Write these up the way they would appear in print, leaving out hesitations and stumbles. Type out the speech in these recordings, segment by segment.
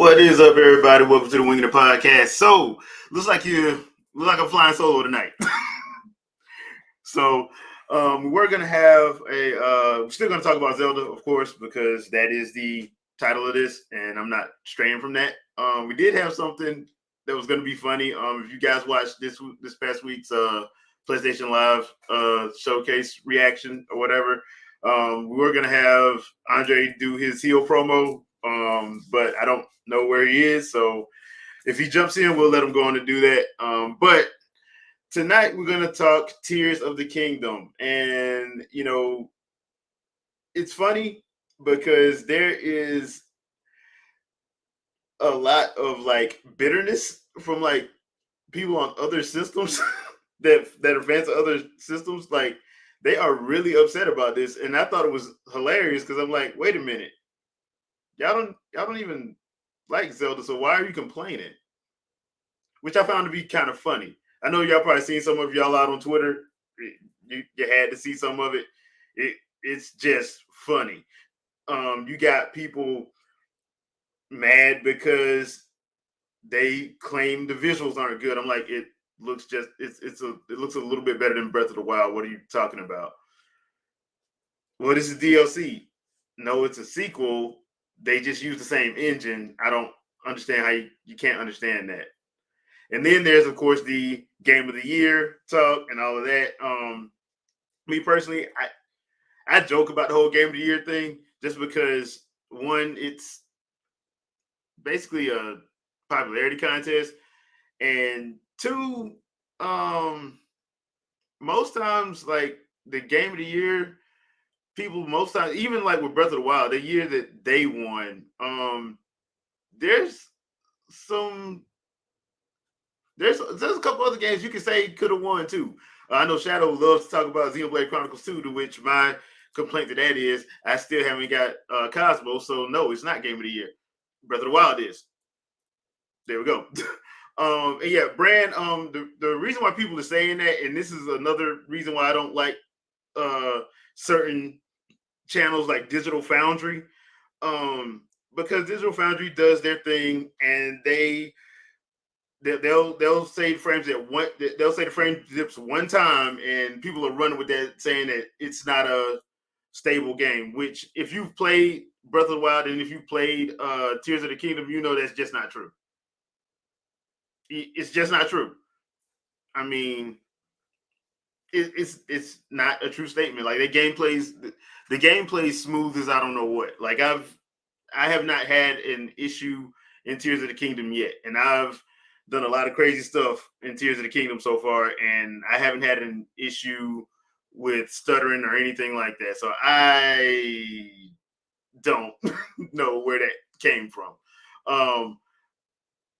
What is up, everybody? Welcome to the Wingin podcast. So, looks like I'm flying solo tonight. So, we're gonna have we're still gonna talk about Zelda, of course, because that is the title of this, and I'm not straying from that. We did have something that was gonna be funny. If you guys watched this past week's PlayStation Live showcase reaction or whatever, we were gonna have Andre do his heel promo, but I don't know where he is. So if he jumps in, we'll let him go on to do that. But tonight we're gonna talk Tears of the Kingdom, and it's funny because there is a lot of like bitterness from like people on other systems that are fans of other systems. Like they are really upset about this, and I thought it was hilarious because I'm like, wait a minute, y'all don't even like Zelda, so why are you complaining? Which I found to be kind of funny. I know y'all probably seen some of y'all out on Twitter. You had to see some of it. It's just funny. You got people mad because they claim the visuals aren't good. I'm like, it looks a little bit better than Breath of the Wild. What are you talking about? What is the DLC? No, it's a sequel. They just use the same engine. I don't understand how you can't understand that. And then there's, of course, the Game of the Year talk and all of that. Me personally, I joke about the whole Game of the Year thing just because, one, it's basically a popularity contest, and two, most times, like, the Game of the Year, people most times, even like with Breath of the Wild, the year that they won, there's a couple other games you can say could have won too. I know Shadow loves to talk about Xenoblade Chronicles 2, to which my complaint to that is I still haven't got Cosmos, so no, it's not Game of the Year. Breath of the Wild is. There we go. And yeah, Brand, the reason why people are saying that, and this is another reason why I don't like certain channels like Digital Foundry, because Digital Foundry does their thing, and they'll say they'll say the frame dips one time, and people are running with that, saying that it's not a stable game. Which, if you've played Breath of the Wild and if you played Tears of the Kingdom, you know that's just not true. It's just not true. I mean, it's not a true statement. Like the game plays smooth as I don't know what. Like I have not had an issue in Tears of the Kingdom yet, and I've done a lot of crazy stuff in Tears of the Kingdom so far, and I haven't had an issue with stuttering or anything like that. So I don't know where that came from.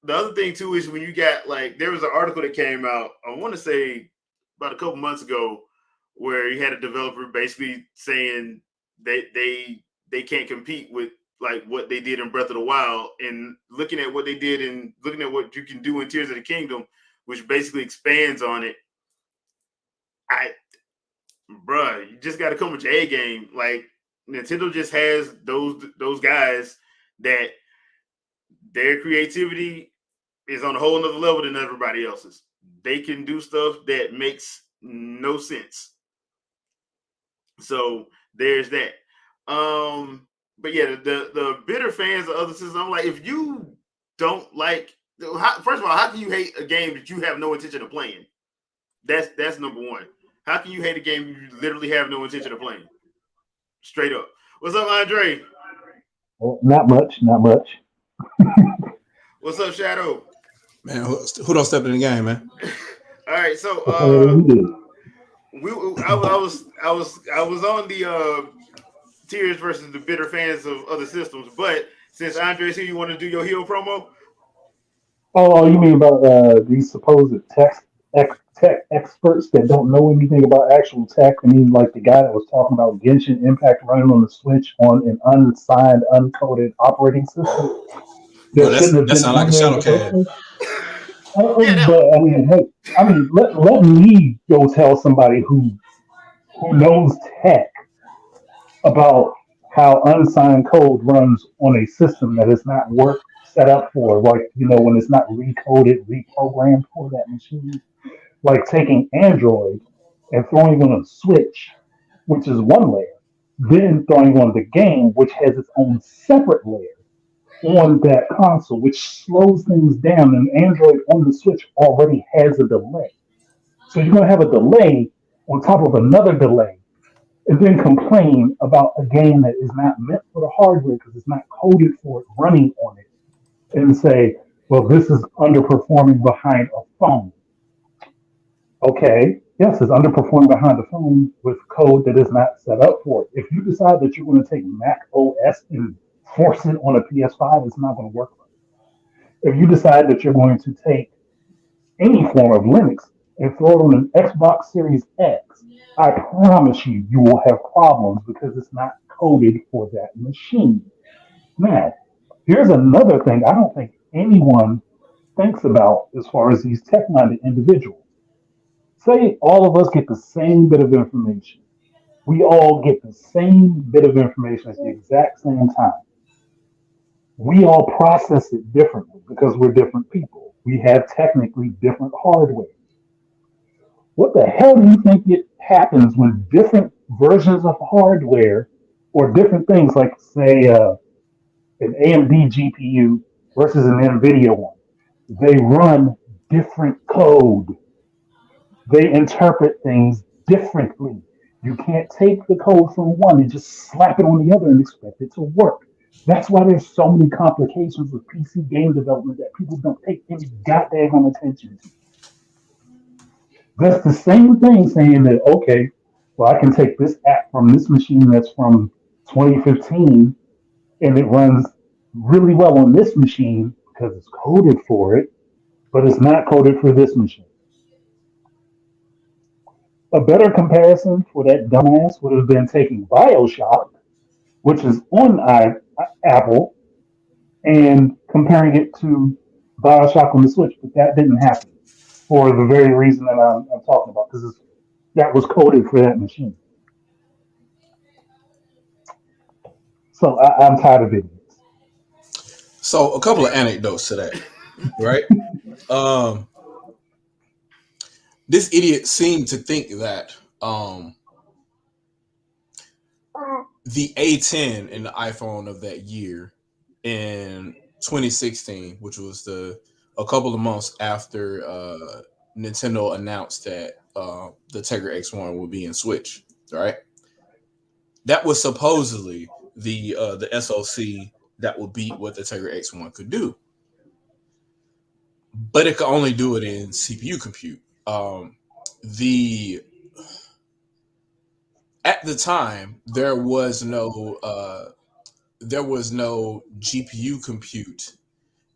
The other thing too is when you got, like, there was an article that came out, I want to say about a couple months ago, where you had a developer basically saying they can't compete with like what they did in Breath of the Wild, and looking at what they did and looking at what you can do in Tears of the Kingdom, which basically expands on it. You just got to come with your A game. Like Nintendo just has those guys that their creativity is on a whole nother level than everybody else's. They can do stuff that makes no sense. So there's that. But yeah, the bitter fans of other systems, I'm like, if you don't like, first of all, how can you hate a game that you have no intention of playing? That's number one. How can you hate a game you literally have no intention of playing? Straight up. What's up, Andre? Well, not much. What's up, Shadow? Man, who don't step in the game, man? All right, so I was on the Tears versus the bitter fans of other systems, but since Andre's here, you want to do your heel promo? Oh, you mean about these supposed tech experts that don't know anything about actual tech? I mean, like the guy that was talking about Genshin Impact running on the Switch on an unsigned, uncoded operating system Bro, that shouldn't have that been sound like on a there in shadow the first cat. place. Yeah, But I mean, hey, let me go tell somebody who knows tech about how unsigned code runs on a system that has not worked set up for, like, when it's not recoded, reprogrammed for that machine. Like taking Android and throwing on a Switch, which is one layer, then throwing on the game, which has its own separate layer on that console, which slows things down. And Android on the Switch already has a delay. So you're going to have a delay on top of another delay and then complain about a game that is not meant for the hardware because it's not coded for it running on it and say, well, this is underperforming behind a phone. Okay, yes, it's underperforming behind the phone with code that is not set up for it. If you decide that you're going to take Mac OS and force it on a PS5, it's not going to work right. If you decide that you're going to take any form of Linux and throw it on an Xbox Series X, I promise you, you will have problems because it's not coded for that machine. Now, here's another thing I don't think anyone thinks about as far as these tech minded individuals. Say all of us get the same bit of information. We all get the same bit of information at the exact same time. We all process it differently because we're different people. We have technically different hardware. What the hell do you think it happens when different versions of hardware or different things, like say an AMD GPU versus an NVIDIA one, they run different code. They interpret things differently. You can't take the code from one and just slap it on the other and expect it to work. That's why there's so many complications with PC game development that people don't take any goddamn attention to. That's the same thing saying that, okay, well, I can take this app from this machine that's from 2015 and it runs really well on this machine because it's coded for it, but it's not coded for this machine. A better comparison for that dumbass would have been taking Bioshock, which is on Apple, and comparing it to Bioshock on the Switch, but that didn't happen for the very reason that I'm talking about, because that was coded for that machine. So I'm tired of idiots. So a couple of anecdotes to that, right? Um, this idiot seemed to think that the A10 in the iPhone of that year in 2016, which was a couple of months after Nintendo announced that the Tegra X1 would be in Switch, right? That was supposedly the SoC that would beat what the Tegra X1 could do, but it could only do it in CPU compute. The At the time there was no GPU compute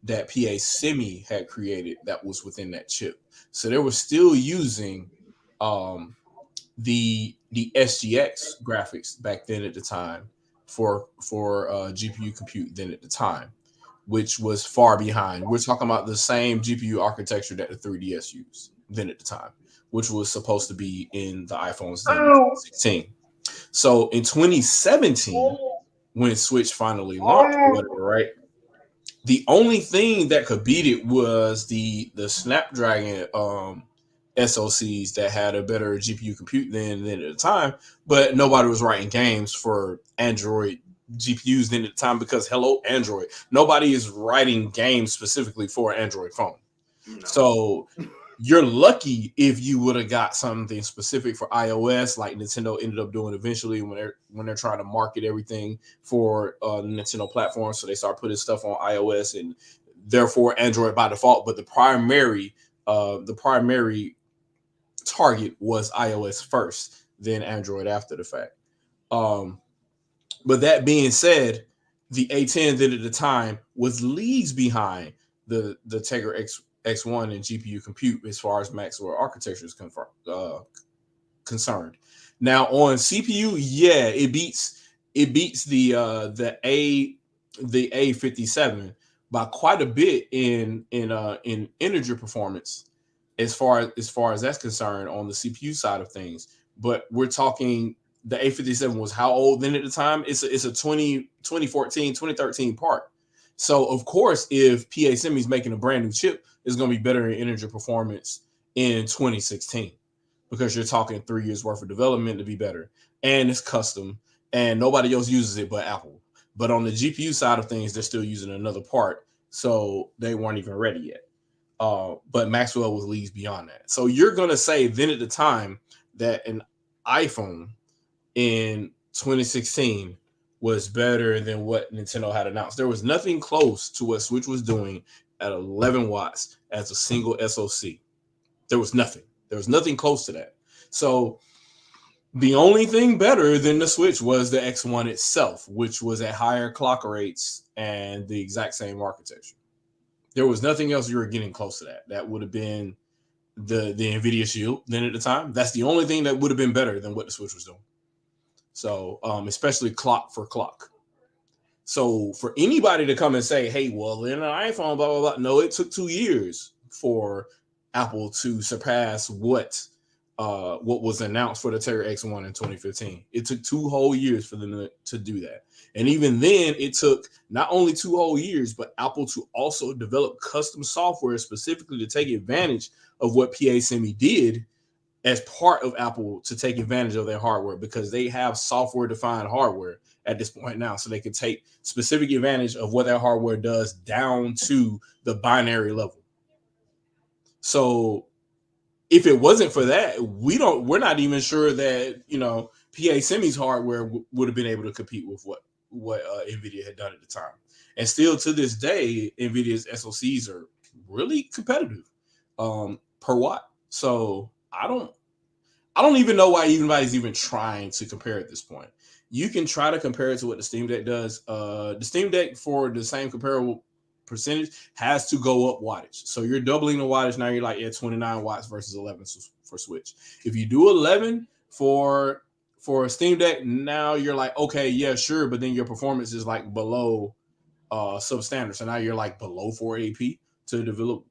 that PA Semi had created that was within that chip. So they were still using the SGX graphics back then at the time for GPU compute then at the time, which was far behind. We're talking about the same GPU architecture that the 3DS used then at the time, which was supposed to be in the iPhones then in 2016. So in 2017, when Switch finally launched, or whatever, right? The only thing that could beat it was the Snapdragon SoCs that had a better GPU compute than at the time, but nobody was writing games for Android GPUs then at the time because hello Android, nobody is writing games specifically for an Android phone. No. So you're lucky if you would have got something specific for iOS, like Nintendo ended up doing eventually when they're trying to market everything for the Nintendo platform. So they start putting stuff on iOS and therefore Android by default. But the primary target was iOS first, then Android after the fact. But that being said, the A10 then at the time was leagues behind the Tegra X1 and GPU compute as far as Maxwell architecture is concerned. Now on CPU, yeah, it beats the A57 by quite a bit in integer performance as far as that's concerned on the CPU side of things. But we're talking the A57 was how old then at the time? It's a 2014, 2013 part. So of course, if PA Semi's making a brand new chip, it's going to be better in integer performance in 2016 because you're talking 3 years worth of development to be better, and it's custom, and nobody else uses it but Apple. But on the GPU side of things, they're still using another part, so they weren't even ready yet. But Maxwell was leagues beyond that. So you're gonna say then at the time that an iPhone in 2016 was better than what Nintendo had announced. There was nothing close to what Switch was doing at 11 watts as a single SoC. There was nothing. There was nothing close to that. So the only thing better than the Switch was the X1 itself, which was at higher clock rates and the exact same architecture. There was nothing else you were getting close to that. That would have been the NVIDIA Shield then at the time. That's the only thing that would have been better than what the Switch was doing. So, especially clock for clock. So for anybody to come and say, hey, well, in an iPhone, blah, blah, blah. No, it took 2 years for Apple to surpass what was announced for the Terra X1 in 2015. It took 2 whole years for them to do that. And even then, it took not only 2 whole years, but Apple to also develop custom software specifically to take advantage of what PA Semi did as part of Apple to take advantage of their hardware, because they have software-defined hardware at this point now, so they can take specific advantage of what their hardware does down to the binary level. So if it wasn't for that, we're not even sure that, PA Semi's hardware would have been able to compete with what NVIDIA had done at the time. And still to this day, NVIDIA's SoCs are really competitive per watt. So I don't even know why anybody's even trying to compare at this point. You can try to compare it to what the Steam Deck does. The Steam Deck, for the same comparable percentage, has to go up wattage. So you're doubling the wattage. Now you're like at 29 watts versus 11 for Switch. If you do 11 for a Steam Deck, now you're like, okay, yeah, sure. But then your performance is like below substandard. So now you're like below 480p to develop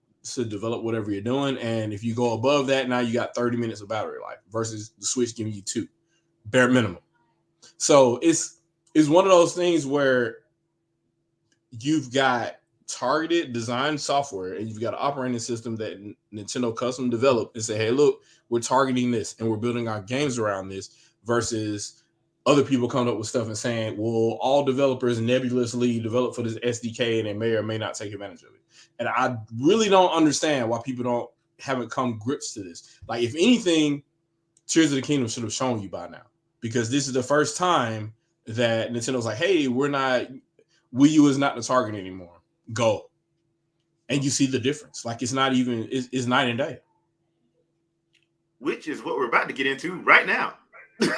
whatever you're doing. And if you go above that, now you got 30 minutes of battery life versus the Switch giving you 2, bare minimum. So it's one of those things where you've got targeted design software and you've got an operating system that Nintendo custom developed and say, hey, look, we're targeting this and we're building our games around this, versus other people coming up with stuff and saying, well, all developers nebulously develop for this SDK and they may or may not take advantage of it. And I really don't understand why people haven't come grips to this. Like, if anything, Tears of the Kingdom should have shown you by now, because this is the first time that Nintendo's like, hey, Wii U is not the target anymore. Go. And you see the difference. Like, it's not even, it's night and day. Which is what we're about to get into right now. You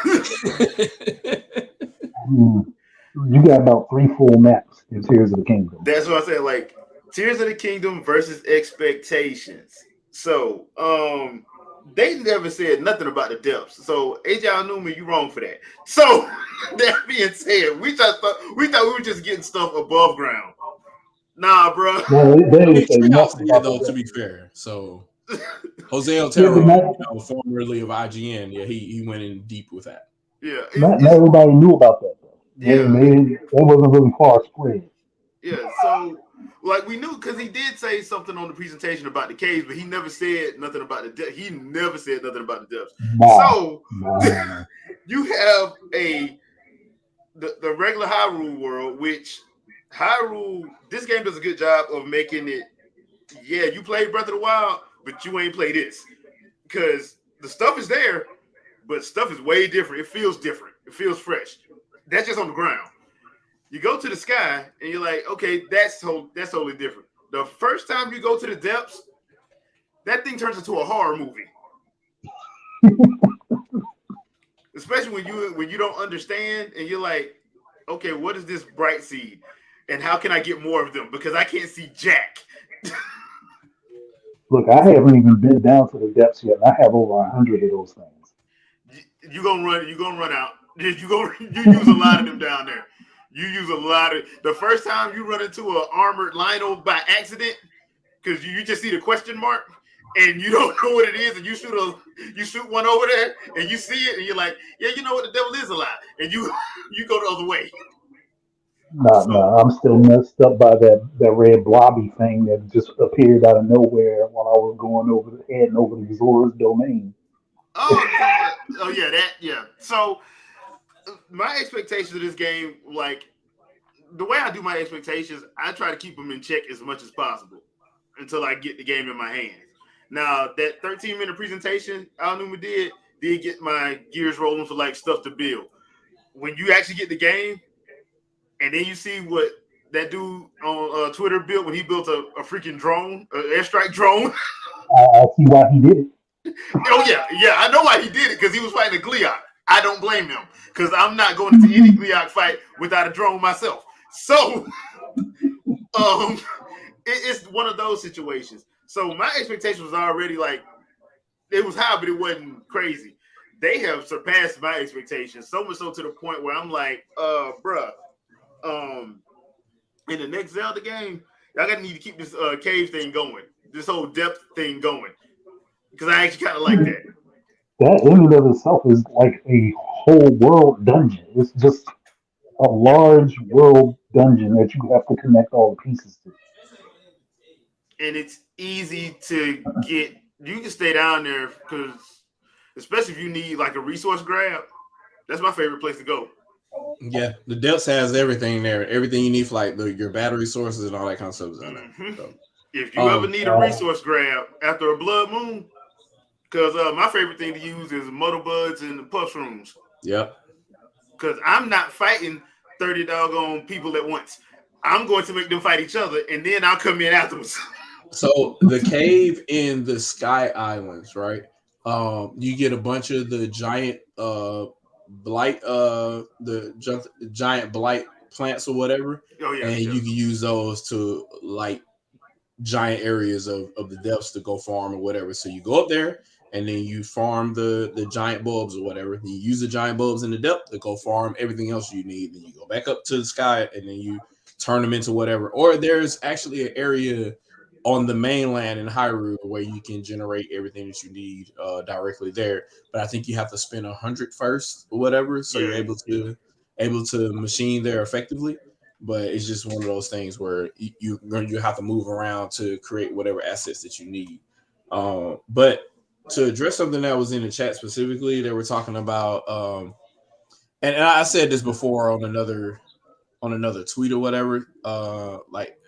got about 3 full maps in Tears of the Kingdom. That's what I said. Like, Tears of the Kingdom versus expectations. So, they never said nothing about the depths. So, AJ Newman, you wrong for that. So, that being said, we thought we were just getting stuff above ground. Nah, bro. No, they didn't say nothing about though, that. to be fair. So, Jose Otero, formerly of IGN, yeah, he went in deep with that. Yeah, not everybody knew about that though. They wasn't really far spread. Yeah, so like we knew, because he did say something on the presentation about the caves, but he never said nothing about the depths. He never said nothing about the depths. So you have the regular Hyrule world, which Hyrule, this game does a good job of making it. Yeah, you played Breath of the Wild, but you ain't played this, because the stuff is there, but stuff is way different. It feels different. It feels fresh. That's just on the ground. You go to the sky and you're like, okay, that's totally different. The first time you go to the depths, that thing turns into a horror movie. Especially when you don't understand and you're like, okay, what is this bright seed? And how can I get more of them? Because I can't see jack. Look, I haven't even been down to the depths yet, and I have over 100 of those things. You're gonna run out. You use a lot of them down there. You use a lot of. The first time you run into an armored Lino by accident, because you just see the question mark and you don't know what it is, and you shoot one over there and you see it and you're like, yeah, you know what, the devil is alive, and you go the other way. Nah, So, nah, I'm still messed up by that red blobby thing that just appeared out of nowhere while I was going over heading over to Zora's domain. oh yeah, that yeah. So my expectations of this game, like the way I do my expectations, I try to keep them in check as much as possible until I get the game in my hands. Now that 13-minute presentation Alnuma did get my gears rolling for like stuff to build. When you actually get the game, and then you see what that dude on Twitter built when he built a freaking drone, an airstrike drone. I see why he did it. Oh yeah, yeah, I know why he did it because he was fighting a Gleok. I don't blame him because I'm not going into any Gleok fight without a drone myself. So, um, it's one of those situations. So my expectation was already like it was high, but it wasn't crazy. They have surpassed my expectations so much so to the point where I'm like, bruh, um, in the next Zelda game, y'all gotta need to keep this cave thing going, this whole depth thing going, because I actually kind of like that. That in and of itself is like a whole world dungeon. It's just a Yeah, large world dungeon that you have to connect all the pieces to. and it's easy to get. You can stay down there because, especially if you need like a resource grab, that's my favorite place to go. Yeah, the depths has everything there. Everything you need for like your battery sources and all that kind of stuff is in there. Hmm. So, If you ever um, need a Uh, resource grab after a blood moon, because my favorite thing to use is muddle buds and the puff shrooms. yep. Because I'm not fighting 30 doggone people at once. I'm going to make them fight each other, and then I'll come in afterwards. So the cave in the Sky Islands, right? You get a bunch of the giant blight, giant blight plants or whatever, Oh yeah, and yeah. you can use those to light giant areas of the depths to go farm or whatever. So you go up there and then you farm the giant bulbs or whatever. You use the giant bulbs in the depth to go farm everything else you need. Then you go back up to the sky and then you turn them into whatever. Or there's actually an area on the mainland in Hyrule where you can generate everything that you need directly there. But I think you have to spend 100 first or whatever, so you're Yeah. able to machine there effectively. But it's just one of those things where you have to move around to create whatever assets that you need. But to address something that was in the chat specifically, they were talking about, and I said this before on another tweet or whatever. Like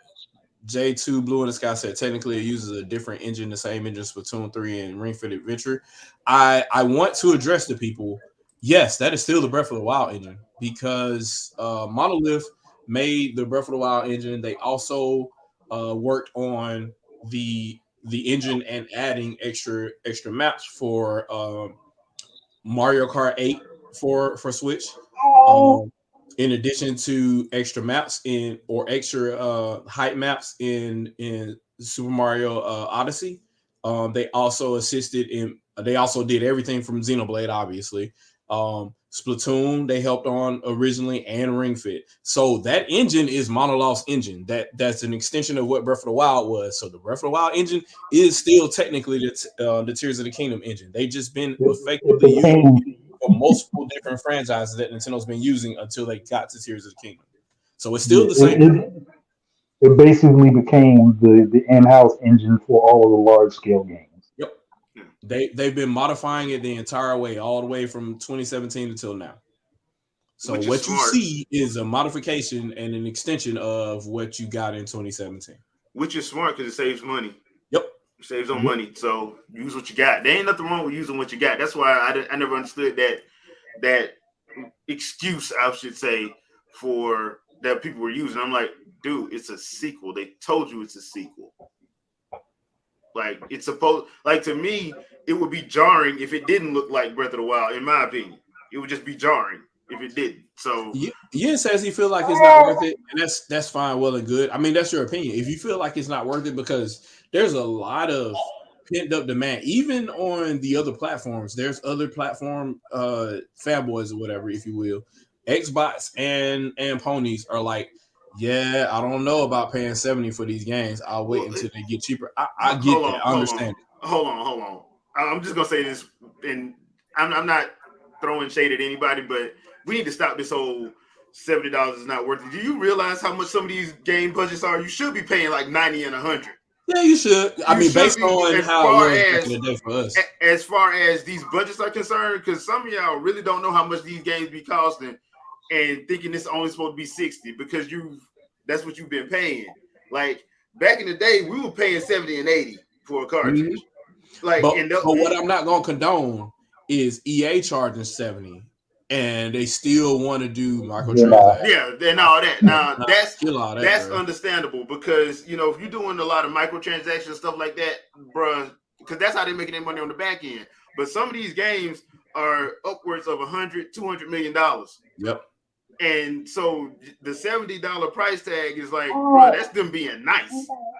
J2 Blue in the Sky said, technically it uses a different engine, the same engine Splatoon 3 and Ring Fit Adventure. I want to address the people. Yes, that is still the Breath of the Wild engine because Monolith made the Breath of the Wild engine. They also worked on the engine and adding extra maps for Mario Kart 8 for Switch. oh, Um, in addition to extra maps in or extra height maps in Super Mario Odyssey, they also assisted in. They also did everything from Xenoblade, obviously. Splatoon they helped on originally and Ring Fit. So that engine is Monolith's engine. That's an extension of what Breath of the Wild was. So the Breath of the Wild engine is still technically the Tears of the Kingdom engine. They just been it effectively using became for multiple different franchises that Nintendo's been using until they got to Tears of the Kingdom. So it's still yeah, the same. it basically became the in-house engine for all of the large scale games. Yep. They've been modifying it the entire way, all the way from 2017 until now. So Which is what you smart. see is a modification and an extension of what you got in 2017. Which is smart because it saves money. Yep. It saves on Yep. money. So use what you got. There ain't nothing wrong with using what you got. That's why I never understood that excuse, I should say, for that people were using. I'm like, dude, it's a sequel. They told you it's a sequel. Like it's supposed like to me, it would be jarring if it didn't look like Breath of the Wild, in my opinion. It would just be jarring if it didn't. So Yin says he feel like it's not worth it, and that's fine, well and good. I mean, that's your opinion. If you feel like it's not worth it, because there's a lot of pent up demand, even on the other platforms. There's other platform fanboys or whatever, if you will. Xbox and ponies are like, yeah, I don't know about paying 70 for these games. I'll wait well, until they get cheaper. I get that. I understand it. hold on. I'm just gonna say this, and I'm not throwing shade at anybody, but we need to stop this whole. $70 is not worth it. Do you realize how much some of these game budgets are? You should be paying like 90 and 100. Yeah, you should. I mean, based on how it was back in the day for us. As far as these budgets are concerned, because some of y'all really don't know how much these games be costing and thinking it's only supposed to be 60 because that's what you've been paying. Like back in the day, we were paying 70 and 80 for a cartridge. Mm-hmm. Like, but what I'm not gonna condone is EA charging 70 and they still want to do microtransactions. Yeah, and all that. Now that's bro. Understandable because if you're doing a lot of microtransactions stuff like that, bruh, because that's how they're making their money on the back end. But some of these games are upwards of $100-200 million. Yep. And so the $70 price tag is like, bro, that's them being nice.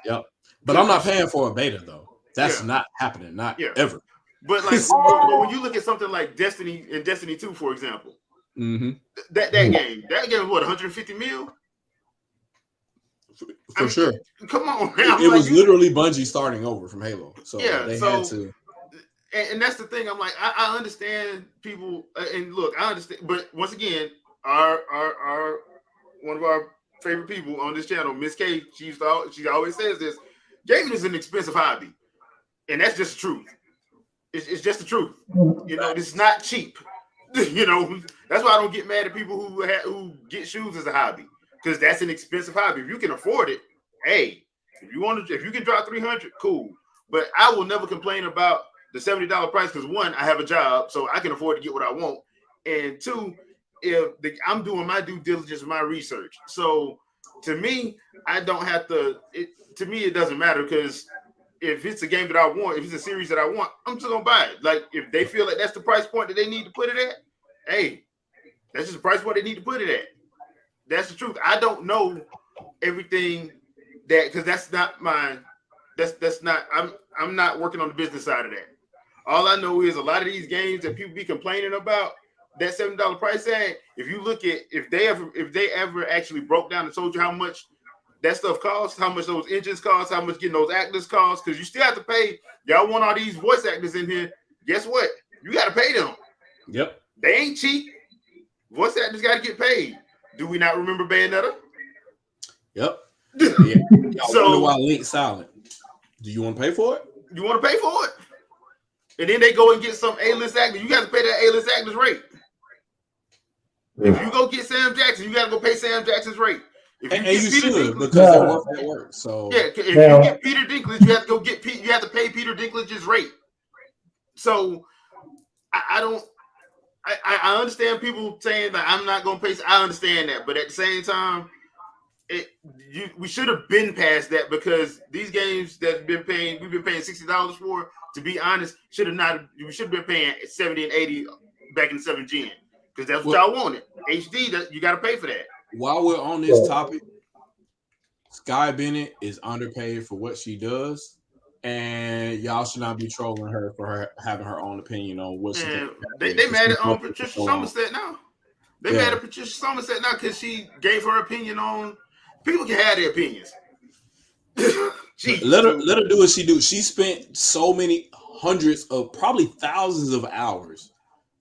Yep. But I'm not paying for a beta though. That's not happening. Not ever. But like, but when you look at something like Destiny and Destiny 2, for example, that game was what, 150 mil? For sure. Come on, man. It was literally Bungie starting over from Halo, so they had to. And that's the thing. I'm like, I understand people, and look, I understand, but once again, our one of our favorite people on this channel, Miss K, she always says this: gaming is an expensive hobby, and that's just the truth. It's just the truth. It's not cheap. That's why I don't get mad at people who get shoes as a hobby, because that's an expensive hobby. If you can afford it, hey, if you can drop 300, cool. But I will never complain about the $70 price because one, I have a job, so I can afford to get what I want, and two, I'm doing my due diligence, my research. So to me, I don't have to. To me, it doesn't matter because if it's a game that I want, if it's a series that I want, I'm just gonna buy it. Like if they feel like that's the price point that they need to put it at, hey, that's just the price point they need to put it at. That's the truth. I don't know everything because that's not mine. That's not. I'm not working on the business side of that. All I know is a lot of these games that people be complaining about, that $70 price tag. If you look at if they ever actually broke down and told you how much that stuff costs, how much those engines cost, how much getting those actors cost, because you still have to pay. Y'all want all these voice actors in here. Guess what? You got to pay them. Yep. They ain't cheap. Voice actors got to get paid. Do we not remember Bayonetta? Yep. Yeah. So wonder why Link's silent. Do you want to pay for it? You want to pay for it? And then they go and get some A-list actor. You got to pay that A-list actor's rate. If you go get Sam Jackson, you got to go pay Sam Jackson's rate. And you should, because they're worth that work. So if you get Peter Dinklage, you have to go get you have to pay Peter Dinklage's rate. So I understand people saying that I'm not gonna pay. I understand that, but at the same time, we should have been past that because these games we've been paying $60 for. To be honest, we should have been paying 70 and 80 back in 7th gen because that's what y'all wanted. HD, that you got to pay for that. While we're on this topic, Sky Bennett is underpaid for what she does, and y'all should not be trolling her for her having her own opinion on what she thinks. They mad at Patricia Somerset now. They mad at Patricia Somerset now because she gave her opinion on. People can have their opinions. Let her do what she do. She spent so many hundreds of probably thousands of hours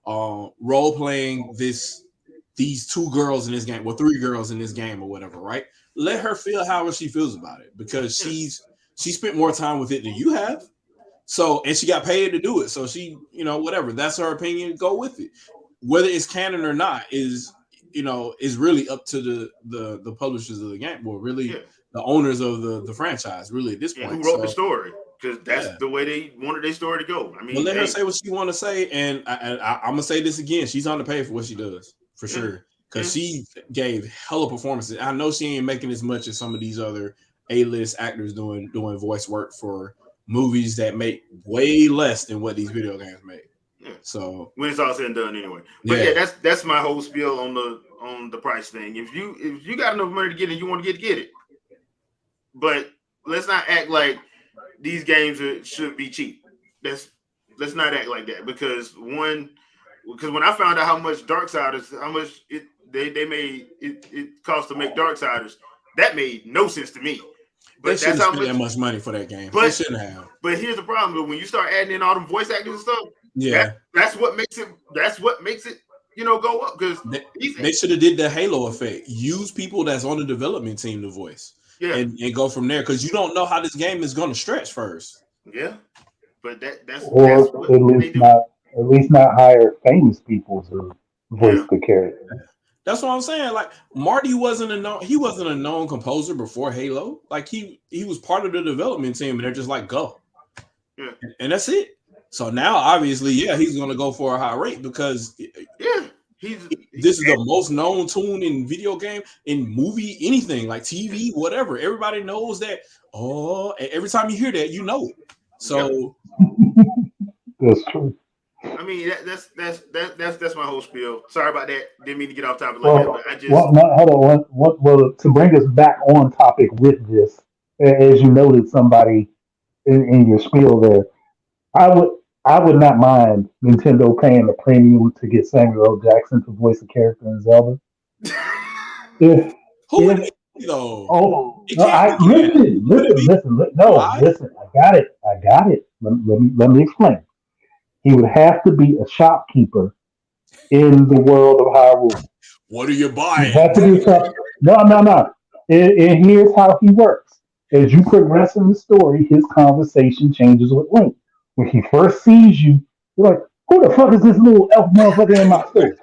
role playing these two girls in this game, well, 3 girls in this game or whatever, right? Let her feel however she feels about it because she spent more time with it than you have. So, and she got paid to do it. So she, whatever, that's her opinion, go with it. Whether it's canon or not is really up to the publishers of the game. Well, really the owners of the franchise, really at this point. Who wrote the story? Because that's the way they wanted their story to go. I mean, but let her say what she want to say. And I'm going to say this again. She's underpaid for what she does. For sure, because she gave hella performances. I know she ain't making as much as some of these other A-list actors doing voice work for movies that make way less than what these video games make. Yeah. So when it's all said and done, anyway. But that's my whole spiel on the price thing. If you got enough money to get it, you want to get it. But let's not act like these games should be cheap. Let's not act like that because when I found out how much Darksiders, how much they made it cost to make Darksiders, that made no sense to me. But they shouldn't spend that much money for that game. They shouldn't have. But here's the problem: when you start adding in all them voice actors and stuff, that's what makes it go up because they should have did the Halo effect. Use people that's on the development team to voice, and go from there because you don't know how this game is going to stretch first. Yeah, but that's or what they do. at least not hire famous people to voice the character. That's what I'm saying. Like Marty wasn't a known composer before Halo. Like he was part of the development team, and they're just like go, and that's it. So now, obviously, he's gonna go for a high rate because this is the most known tune in video game, in movie, anything like TV, whatever. Everybody knows that. Oh, every time you hear that, you know it. So that's true. I mean, that's my whole spiel. Sorry about that. Didn't mean to get off topic like Well, that, but I just no, hold on. Well, to bring us back on topic with this, as you noted, somebody in your spiel there, I would I would not mind Nintendo paying the premium to get Samuel L. Jackson to voice a character in Zelda. If who would if it be though? oh It no, can't I be Ken. Would it be no, why? listen, I got it. Let me explain. He would have to be a shopkeeper in the world of Hyrule. What are you He buying? had to be a shop. No. And here's how he works. As you progress in the story, his conversation changes with Link. When he first sees you, you're like, "Who the fuck is this little elf motherfucker in my face?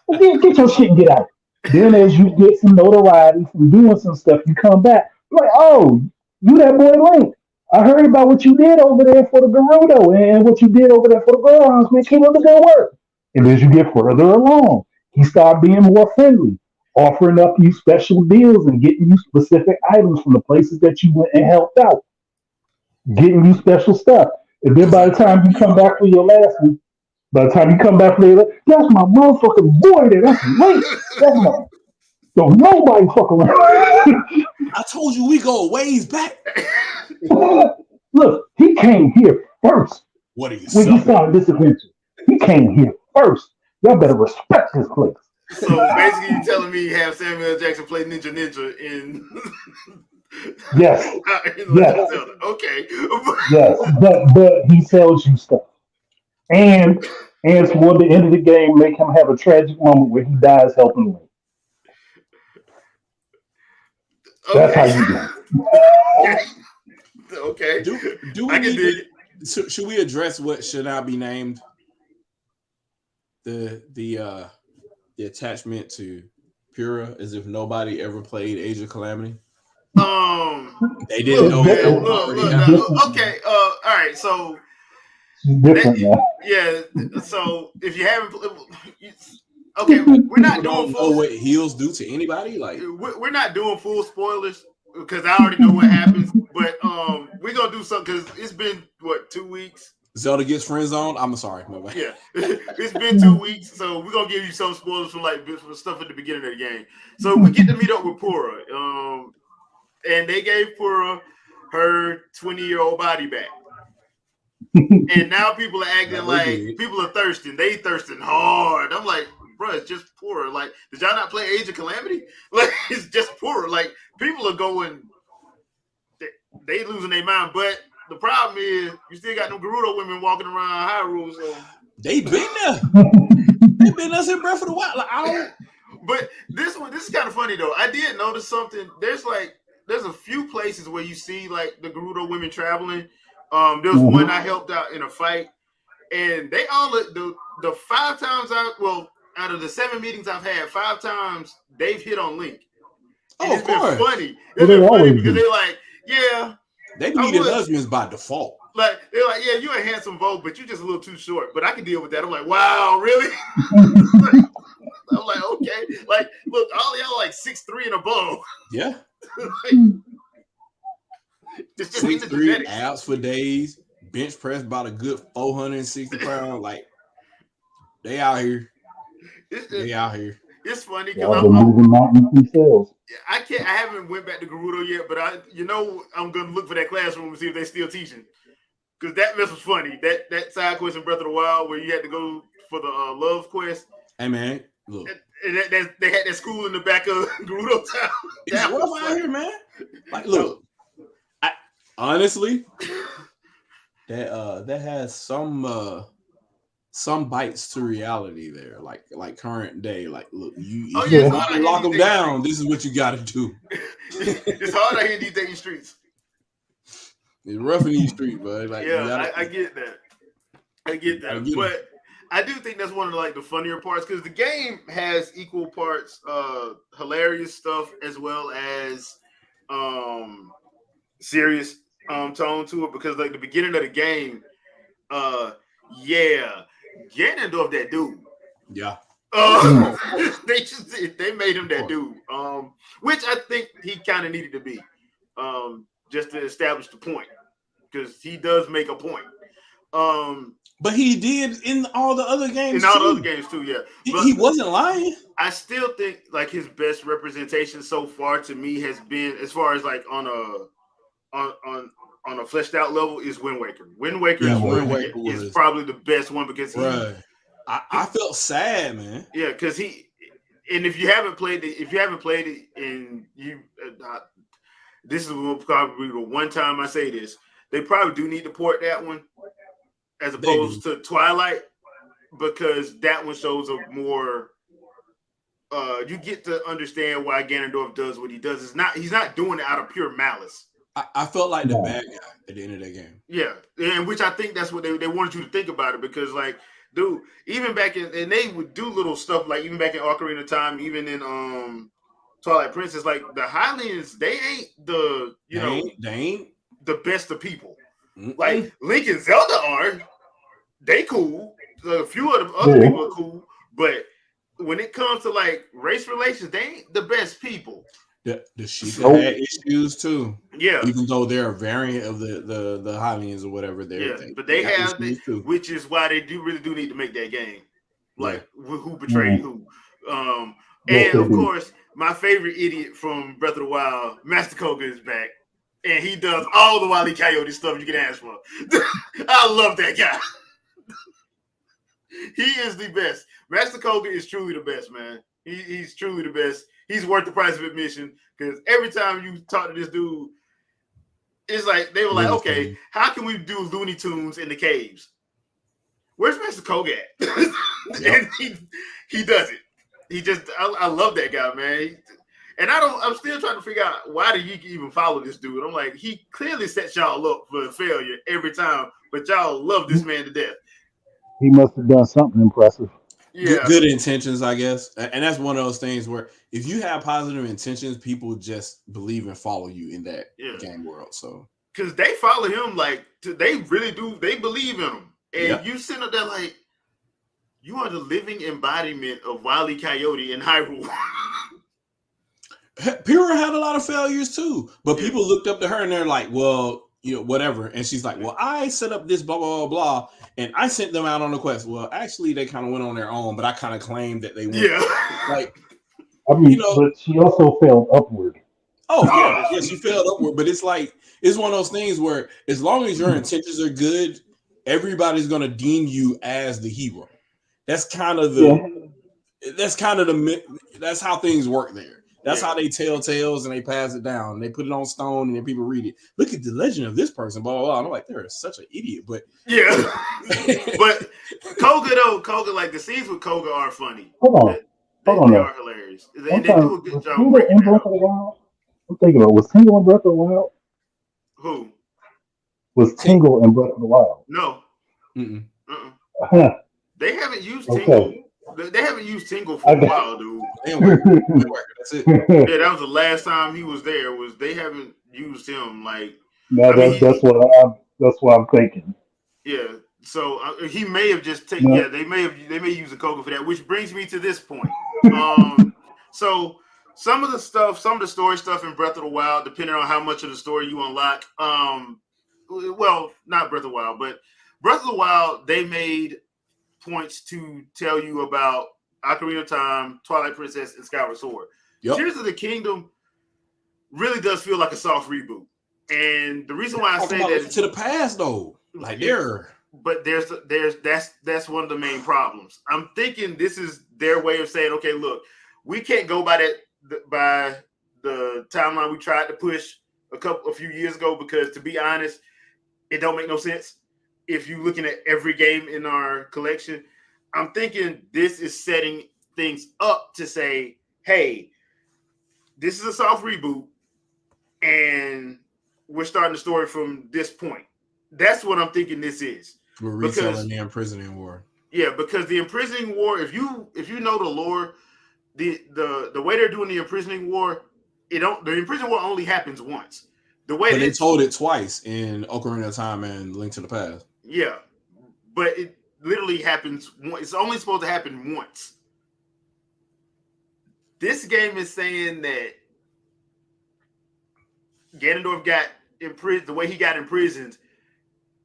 Well, get your shit and get out." Then, as you get some notoriety from doing some stuff, you come back. You're like, "Oh, you that boy Link. I heard about what you did over there for the Gerudo and what you did over there for the Gorons. Man, keep up the good work." And as you get further along, he started being more friendly, offering up you special deals and getting you specific items from the places that you went and helped out, getting you special stuff. And then Because by I the time you treat you come back hard. for your last one, by the time you come back for your last, that's my motherfucking boy there. That's late. That's my so nobody fuck around. I told you we go a ways back. Look, he came here first What are you when he selling? started this adventure. He came here first. Y'all better respect this place. so basically you telling me you have Samuel L. Jackson play Ninja in Yes, in Legend of yes, Zelda. Okay. yes. But he sells you stuff. And toward the end of the game, make him have a tragic moment where he dies helping Link. That's how Okay. you do Okay. Do we I can need dig it. should we address what should now be named the attachment to Pura as if nobody ever played Age of Calamity? They didn't Look, know if that man, was look, already look. happening. Okay, all right. So It's that, different now. yeah. So if you haven't, okay, we're People not doing don't know full. what heels do to anybody. Like We're not doing full spoilers because I already know what happens. But we're gonna do something because it's been what 2 weeks. Zelda gets friend zoned. I'm sorry, my bad. Yeah, it's been 2 weeks, so we're gonna give you some spoilers from from stuff at the beginning of the game. So we get to meet up with Pura, and they gave Pura her 20-year-old body back, and now people are acting That they like did. people are thirsting. They thirsting hard. I'm like, bro, it's just Pura. Like, did y'all not play Age of Calamity? Like, it's just Pura. Like, people are going, they losing their mind, but. The problem is, you still got them Gerudo women walking around Hyrule, so They been there. They've been us in Breath of the Wild. Like, I don't. But this is kind of funny though. I did notice something. There's a few places where you see like the Gerudo women traveling. There was one I helped out in a fight, and they all the 5 times out of the 7 meetings I've had, 5 times they've hit on Link. And Oh, it's of been course. funny. Well, It's they been funny always because do. they're like, yeah, They I needed would. husbands by default. Like they're like, yeah, you're a handsome Vogue, but you're just a little too short. But I can deal with that. I'm like, wow, really? I'm like, okay. Like, look, all y'all like 6'3" and above. Yeah. Like, it's just in the 6'3", genetics. abs for days, bench press about a good 460 pounds. Like they out here. They out here. It's funny because Y'all been moving mountains themselves. I haven't went back to Gerudo yet, but I'm gonna look for that classroom and see if they still teaching. Because that mess was funny. That side quest in Breath of the Wild where you had to go for the love quest. Hey man, look. And they had that school in the back of Gerudo Town. It's rough out here, man. Like, look, honestly, that has some some bites to reality there, like current day. Like, look, Oh if yeah, you it's Yeah. want hard to out here lock in them these dating down, streets. this is what you got to do. It's hard out here in these dating streets. It's rough in these streets, bud. Like you Yeah, gotta, I get that. I you get gotta that, get them. but I do think that's one of like the funnier parts because the game has equal parts hilarious stuff as well as um serious tone to it because like the beginning of the game, uh yeah, Ganondorf that dude. Yeah, Uh, of course, they made him of that course. dude, which I think he kind of needed to be, just to establish the point because he does make a point. Um, But he did in all the other in games all the other too. games too, yeah. He But wasn't lying. I still think like his best representation so far to me has been as far as like on on on a fleshed out level is Wind Waker. Wind Waker Yeah, is Wind Mhm. Waker is was probably the best one because right. I he felt sad, man. yeah because he and if you haven't played it and you this is probably the one time I say this they probably do need to port that one as They do. opposed to Twilight because that one shows a more you get to understand why Ganondorf does what he does. He's not doing it out of pure malice. I felt like the No. bad guy at the end of that game. Yeah, and which I think that's what they wanted you to think about it because like, dude, even back in and they would do little stuff like even back in Ocarina of Time, even in Twilight Princess, like the Hylians, they ain't the They ain't. the best of people. Like Mm-mm. Link and Zelda are, they cool. A few of the other Yeah. people are cool, but when it comes to like race relations, they ain't the best people. The Sheikah So, had Nope. issues too, yeah, even though they're a variant of the Hylians or whatever. yeah, They but they they got have issues too. which is why they really do need to make that game. Yeah, Like who betrayed Mm. who, um, Yes, and they of do. course my favorite idiot from Breath of the Wild, Master Koga is back, and he does all the Wile E. Coyote stuff you can ask for. I love that guy. He is the best. Master Koga is truly the best, man. He's truly the best. He's worth the price of admission because every time you talk to this dude, it's like they were like, really okay, funny. how can we do Looney Tunes in the caves? Where's Master Koga at? Yep. And he does it. He just I love that guy, man. And I'm still trying to figure out why do you even follow this dude? I'm like, he clearly sets y'all up for failure every time, but y'all love this man to death. He must have done something impressive. Good, Yeah, good intentions, I guess, and that's one of those things where if you have positive intentions, people just believe and follow you in that yeah. game world. So Because they follow him like they really do. They believe in him, and yeah, you sitting up there like you are the living embodiment of Wile E. Coyote in Hyrule. Pyrrha had a lot of failures too, but Yeah, people looked up to her and they're like, well, whatever. And she's like, well, I set up this blah blah blah blah, and I sent them out on the quest. Well, actually, they kind of went on their own, but I kind of claimed that they went. yeah. Like, I you mean, know, but she also fell upward. oh Oh, yeah, that's yeah, true. she failed upward, but it's like it's one of those things where as long as your intentions are good, everybody's gonna deem you as the hero. That's kind of Yeah. that's how things work there. That's Yeah, how they tell tales and they pass it down. They put it on stone and then people read it. Look at the legend of this person, blah blah blah. And I'm like, they're such an idiot, but yeah. But Koga, like the scenes with Koga are funny. Hold on. They, Hold on they though. are hilarious. I'm They do trying. a good Was job Tingle breaking in that Breath up. of the Wild? I'm thinking about was Tingle in Breath of the Wild? Who? Was Tingle in Breath of the Wild? No. mm-mm. Uh-uh. Huh. They haven't used Tingle. Okay. They haven't used Tingle I for a got. while, dude. That's it. Yeah, that was the last time he was there. Was they haven't used him? Like, No, I mean, that's what I'm thinking. yeah. So he may have just taken. No. Yeah, they may use a Koga for that. Which brings me to this point. So some of the story stuff in Breath of the Wild, depending on how much of the story you unlock. Well, not Breath of the Wild, but Breath of the Wild, they made points to tell you about Ocarina of Time, Twilight Princess, and Skyward Sword. Yep. Tears of the Kingdom really does feel like a soft reboot. And the reason why I Talking say about that Link is to the past though. Like they're but that's one of the main problems. I'm thinking this is their way of saying, okay, look, we can't go by the timeline we tried to push a few years ago because to be honest, it don't make no sense. if you're looking at every game in our collection, I'm thinking this is setting things up to say, hey, this is a soft reboot, and we're starting the story from this point. That's what I'm thinking this is. We're retelling Because the imprisoning war. yeah, because the imprisoning war, if you know the lore, the way they're doing the imprisoning war, the imprisoning war only happens once. The way But they this told it twice in Ocarina of Time and Link to the Past. yeah, but it literally happens. It's only supposed to happen once. This game is saying that Ganondorf got imprisoned. The way he got imprisoned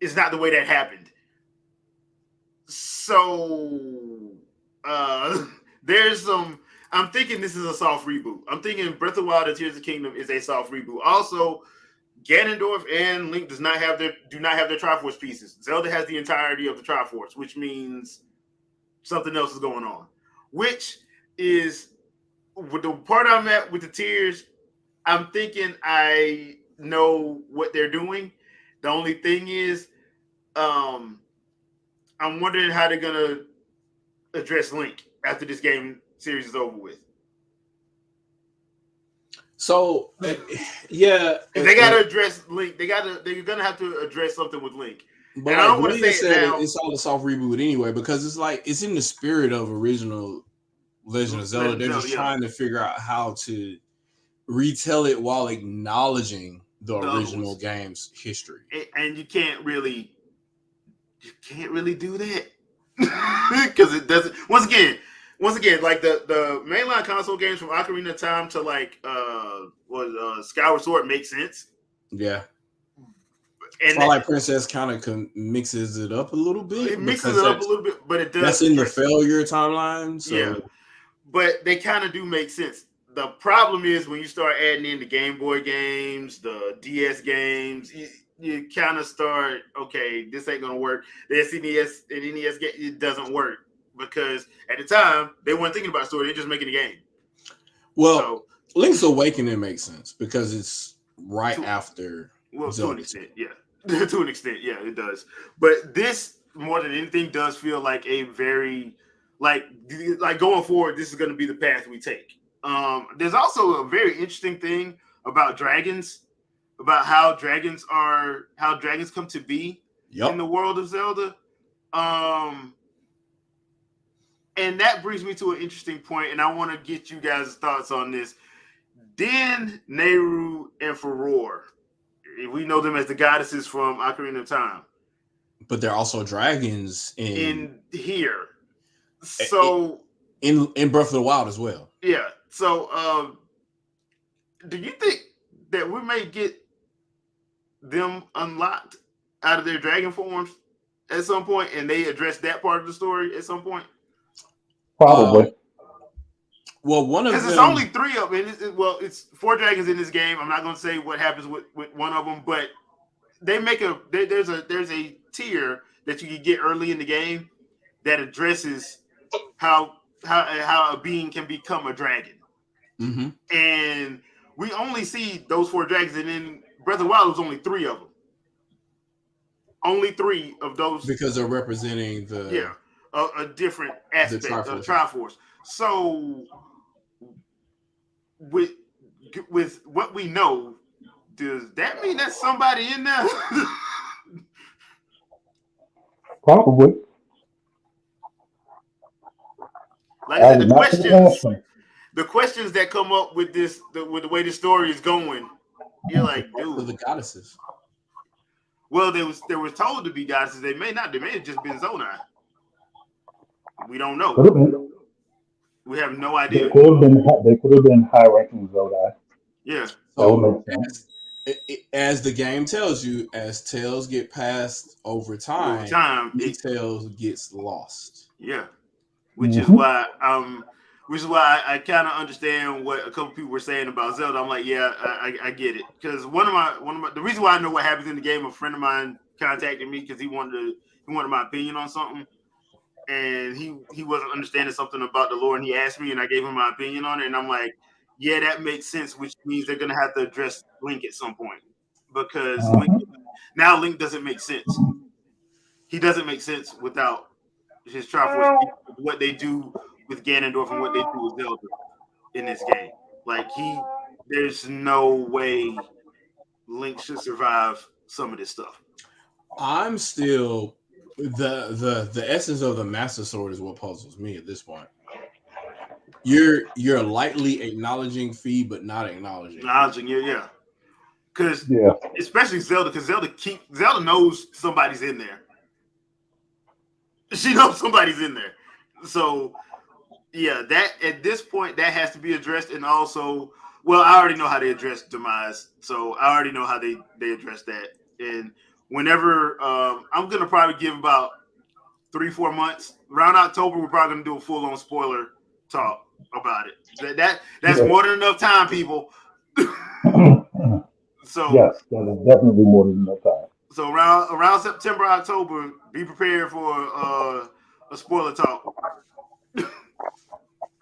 is not the way that happened. So there's some. I'm thinking this is a soft reboot. I'm thinking Breath of the Wild and Tears of the Kingdom is a soft reboot. Also, Ganondorf and Link do not have their Triforce pieces. Zelda has the entirety of the Triforce, which means something else is going on. Which is with the part I'm at with the tears. I'm thinking I know what they're doing. The only thing is, I'm wondering how they're gonna address Link after this game series is over with. So, yeah, If they gotta address Link, they're gonna have to address something with Link. but And I don't want to Dwayne say it said now. it's all a soft reboot anyway because it's like it's in the spirit of original Legend of Zelda. They're just trying to figure out how to retell it while acknowledging the original game's history. And you can't really do that because it doesn't. Once again, like the mainline console games from Ocarina of Time to like Skyward Sword makes sense. Yeah. And Twilight Princess kind of mixes it up a little bit. It mixes it up a little bit, but it does. That's in the failure timeline. So. Yeah, but they kind of do make sense. The problem is when you start adding in the Game Boy games, the DS games, you kind of start, okay, this ain't gonna work. The SNES and NES game, it doesn't work because at the time they weren't thinking about story; they're just making the game. Well, Link's Awakening makes sense because it's right after. Well, Zelda. To an extent, yeah. To an extent, yeah, it does. But this, more than anything, does feel like a very, like going forward, this is going to be the path we take. There's also a very interesting thing about dragons, about how dragons come to be in the world of Zelda. And that brings me to an interesting point, and I want to get you guys' thoughts on this. Din, Nehru, and Farore. We know them as the goddesses from Ocarina of Time. But they're also dragons in here. So in Breath of the Wild as well. Yeah. So do you think that we may get them unlocked out of their dragon forms at some point, and they address that part of the story at some point? Probably. Well, one of them, because it's only 3 of them. It's 4 dragons in this game. I'm not going to say what happens with one of them, but they make there's a tier that you can get early in the game that addresses how a being can become a dragon. Mm-hmm. And we only see those 4 dragons, and in Breath of the Wild was only 3 of them. Only 3 of those because they're representing a different aspect of Triforce. So with what we know, does that mean that's somebody in there? Probably. Like I said, the questions that come up with this, with the way the story is going, you're like, dude, the goddesses. Well, they were told to be goddesses. They may not. They may have just been Zonai. We don't know. We have no idea. They could have been high-ranking Zonai. Yeah. So as the game tells you, as tales get passed over time, details gets lost. Yeah. Which is why I kind of understand what a couple people were saying about Zelda. I'm like, yeah, I get it. Because the reason why I know what happens in the game, a friend of mine contacted me because he wanted my opinion on something, and he wasn't understanding something about the lore, and he asked me, and I gave him my opinion on it, and I'm like, yeah, that makes sense, which means they're gonna have to address Link at some point because Link doesn't make sense. he doesn't make sense without his Triforce. What they do with Ganondorf and what they do with Zelda in this game, like there's no way Link should survive some of this stuff. I'm still the essence of the Master Sword is what puzzles me at this point. You're lightly acknowledging Fee, but not acknowledging. Yeah. Because especially Zelda, because Zelda knows somebody's in there. She knows somebody's in there. So yeah, that at this point that has to be addressed, and also, well, I already know how they address Demise, so I already know how they address that. And whenever I'm gonna probably give about 3-4 months around October, we're probably gonna do a full on spoiler talk about it. That's more than enough time, people. So yes, that is definitely more than enough time. So around September, October, be prepared for a spoiler talk.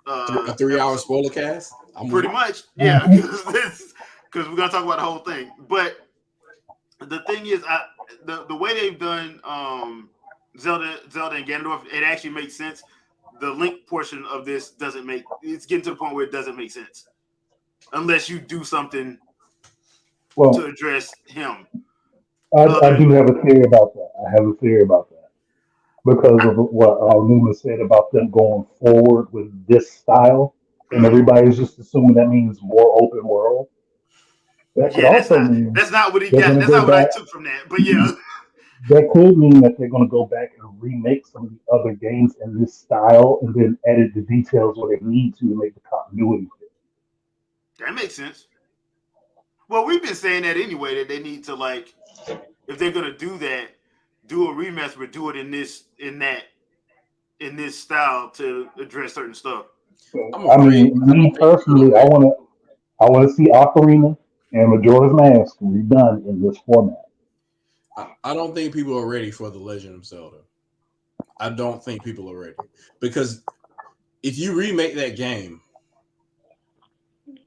A 3-hour spoiler cast? Pretty much, yeah, because we're gonna talk about the whole thing. But the thing is, the way they've done Zelda and Ganondorf, it actually makes sense. The Link portion of this it's getting to the point where it doesn't make sense unless you do something to address him. I do have a theory about that. I have a theory about that because of what Numa said about them going forward with this style, and everybody's just assuming that means more open world. That could also mean that's not what he got. That's not what I took from that. But yeah, that could mean that they're going to go back and remake some of the other games in this style, and then edit the details where they need to make the continuity fit. That makes sense. Well, we've been saying that anyway, that they need to, like, if they're gonna do that, do a remaster, but do it in this style to address certain stuff. I mean, me personally, I want to see Ocarina and Majora's Mask redone in this format. I don't think people are ready for the Legend of Zelda. I don't think people are ready, because if you remake that game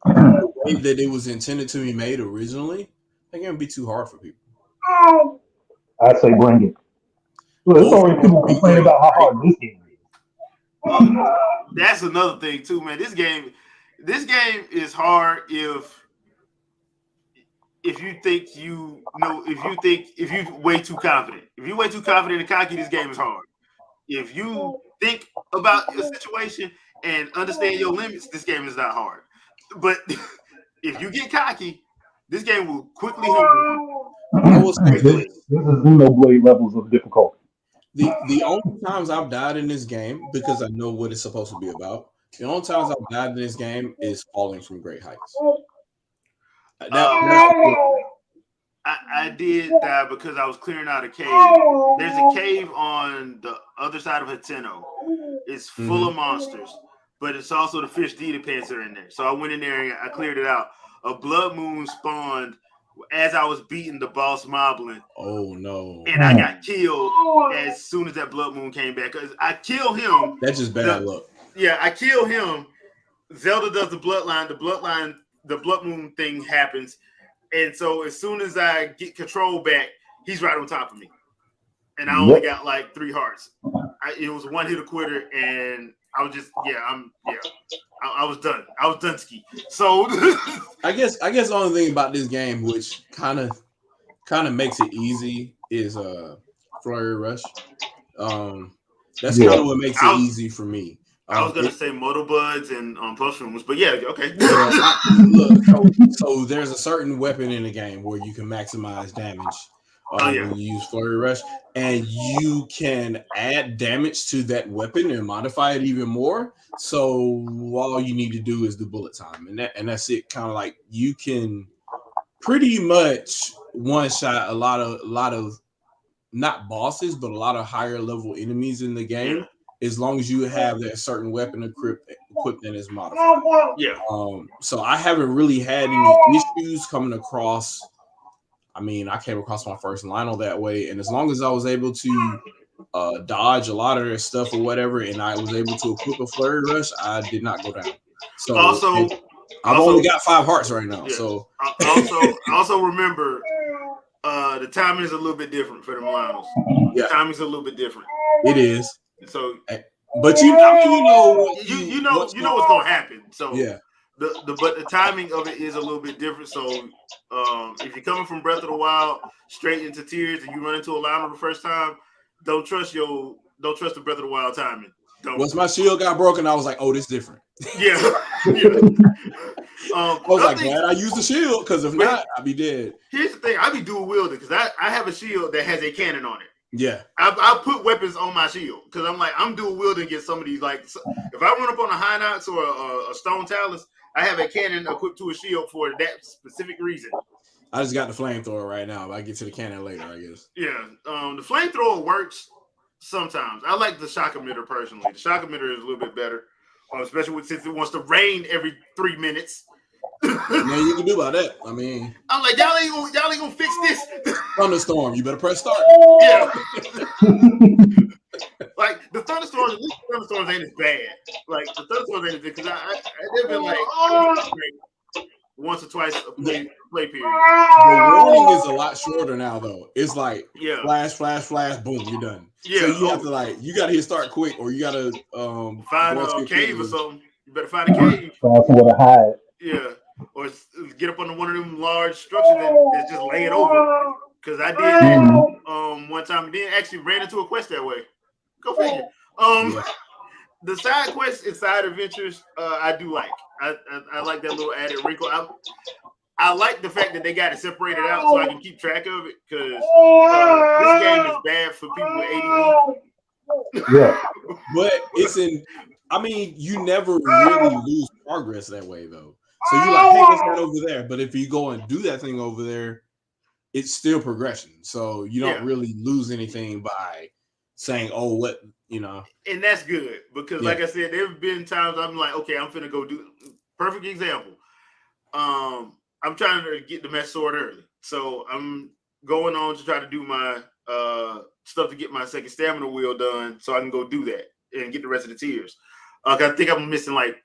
the way that it was intended to be made originally, that game would be too hard for people. I say bring it. Well, there's already people complaining about how hard this game is. That's another thing too, man. This game is hard if you think if you're way too confident. If you're way too confident and cocky, this game is hard. If you think about your situation and understand your limits, this game is not hard. But if you get cocky, this game will quickly humble you. This is Xenoblade levels of difficulty. The only times I've died in this game, because I know what it's supposed to be about, the only times I've died in this game is falling from great heights. I did die because I was clearing out a cave. There's a cave on the other side of Hateno. It's full of monsters, but it's also the fish deity pants are in there. So I went in there and I cleared it out. A blood moon spawned as I was beating the boss Moblin. Oh no! And I got killed as soon as that blood moon came back. Cause I kill him. That's just bad luck. Yeah, I kill him. Zelda does the bloodline. The blood moon thing happens. And so as soon as I get control back, he's right on top of me. And I only got like 3 hearts. It was a one hit a quitter, and I was just I was done. I was done ski. So I guess the only thing about this game which kind of makes it easy is Flurry Rush. That's kind of what makes it easy for me. I was gonna say Motobuds and Mushrooms, but yeah, okay. So there's a certain weapon in the game where you can maximize damage when you use Flurry Rush, and you can add damage to that weapon and modify it even more. So all you need to do is the bullet time, and that's it. Kind of like you can pretty much one shot a lot of not bosses, but a lot of higher level enemies in the game. Yeah. As long as you have that certain weapon equipped and is modified. Yeah. So I haven't really had any issues coming across. I mean, I came across my first Lionel that way, and as long as I was able to dodge a lot of their stuff or whatever, and I was able to equip a Flurry Rush, I did not go down. So I've only got 5 hearts right now. Yeah. So also remember The timing is a little bit different for them Lionels. Yeah. The timing's a little bit different. It is. So, but I mean, you know what you know what's gonna happen. So yeah. But the timing of it is a little bit different. So if you're coming from Breath of the Wild straight into Tears and you run into a Lionel the first time, don't trust the Breath of the Wild timing. Once my shield got broken, I was like, "Oh, this different." Yeah. I was like, glad I used the shield because if not, I'd be dead. Here's the thing: I be dual wielding because I have a shield that has a cannon on it. Yeah, I put weapons on my shield because I'm dual wielding against some of these. Like if I run up on a Hinox or a Stone Talus, I have a cannon equipped to a shield for that specific reason. I just got the flamethrower right now, but I get to the cannon later, I guess. Yeah, the flamethrower works sometimes. I like the shock emitter personally. The shock emitter is a little bit better, especially since it wants to rain every 3 minutes. Nothing you can do about that. I mean, I'm like, y'all ain't gonna fix this. Thunderstorm, you better press start. Yeah. Like the thunderstorms, at least the thunderstorms ain't as bad. Like the thunderstorms ain't as bad because they've been like once or twice a play period. The warning is a lot shorter now, though. It's like flash, flash, flash, boom, you're done. Yeah. So you have to you gotta hit start quick, or you gotta find a cave or something. You better find a cave. Find somewhere to hide. Yeah. Or get up under one of them large structures that's just laying over. Because I did that one time and then actually ran into a quest that way. Go figure. The side quests and side adventures, I do like. I like that little added wrinkle. I like the fact that they got it separated out so I can keep track of it because this game is bad for people with ADD. Yeah. But you never really lose progress that way though. So you're like, hey, what's that over there? But if you go and do that thing over there, it's still progression. So you don't really lose anything by saying, oh, what, And that's good because like I said, there have been times I'm like, okay, I'm finna go do perfect example. I'm trying to get the mess sword early. So I'm going on to try to do my stuff to get my second stamina wheel done so I can go do that and get the rest of the tiers. I think I'm missing like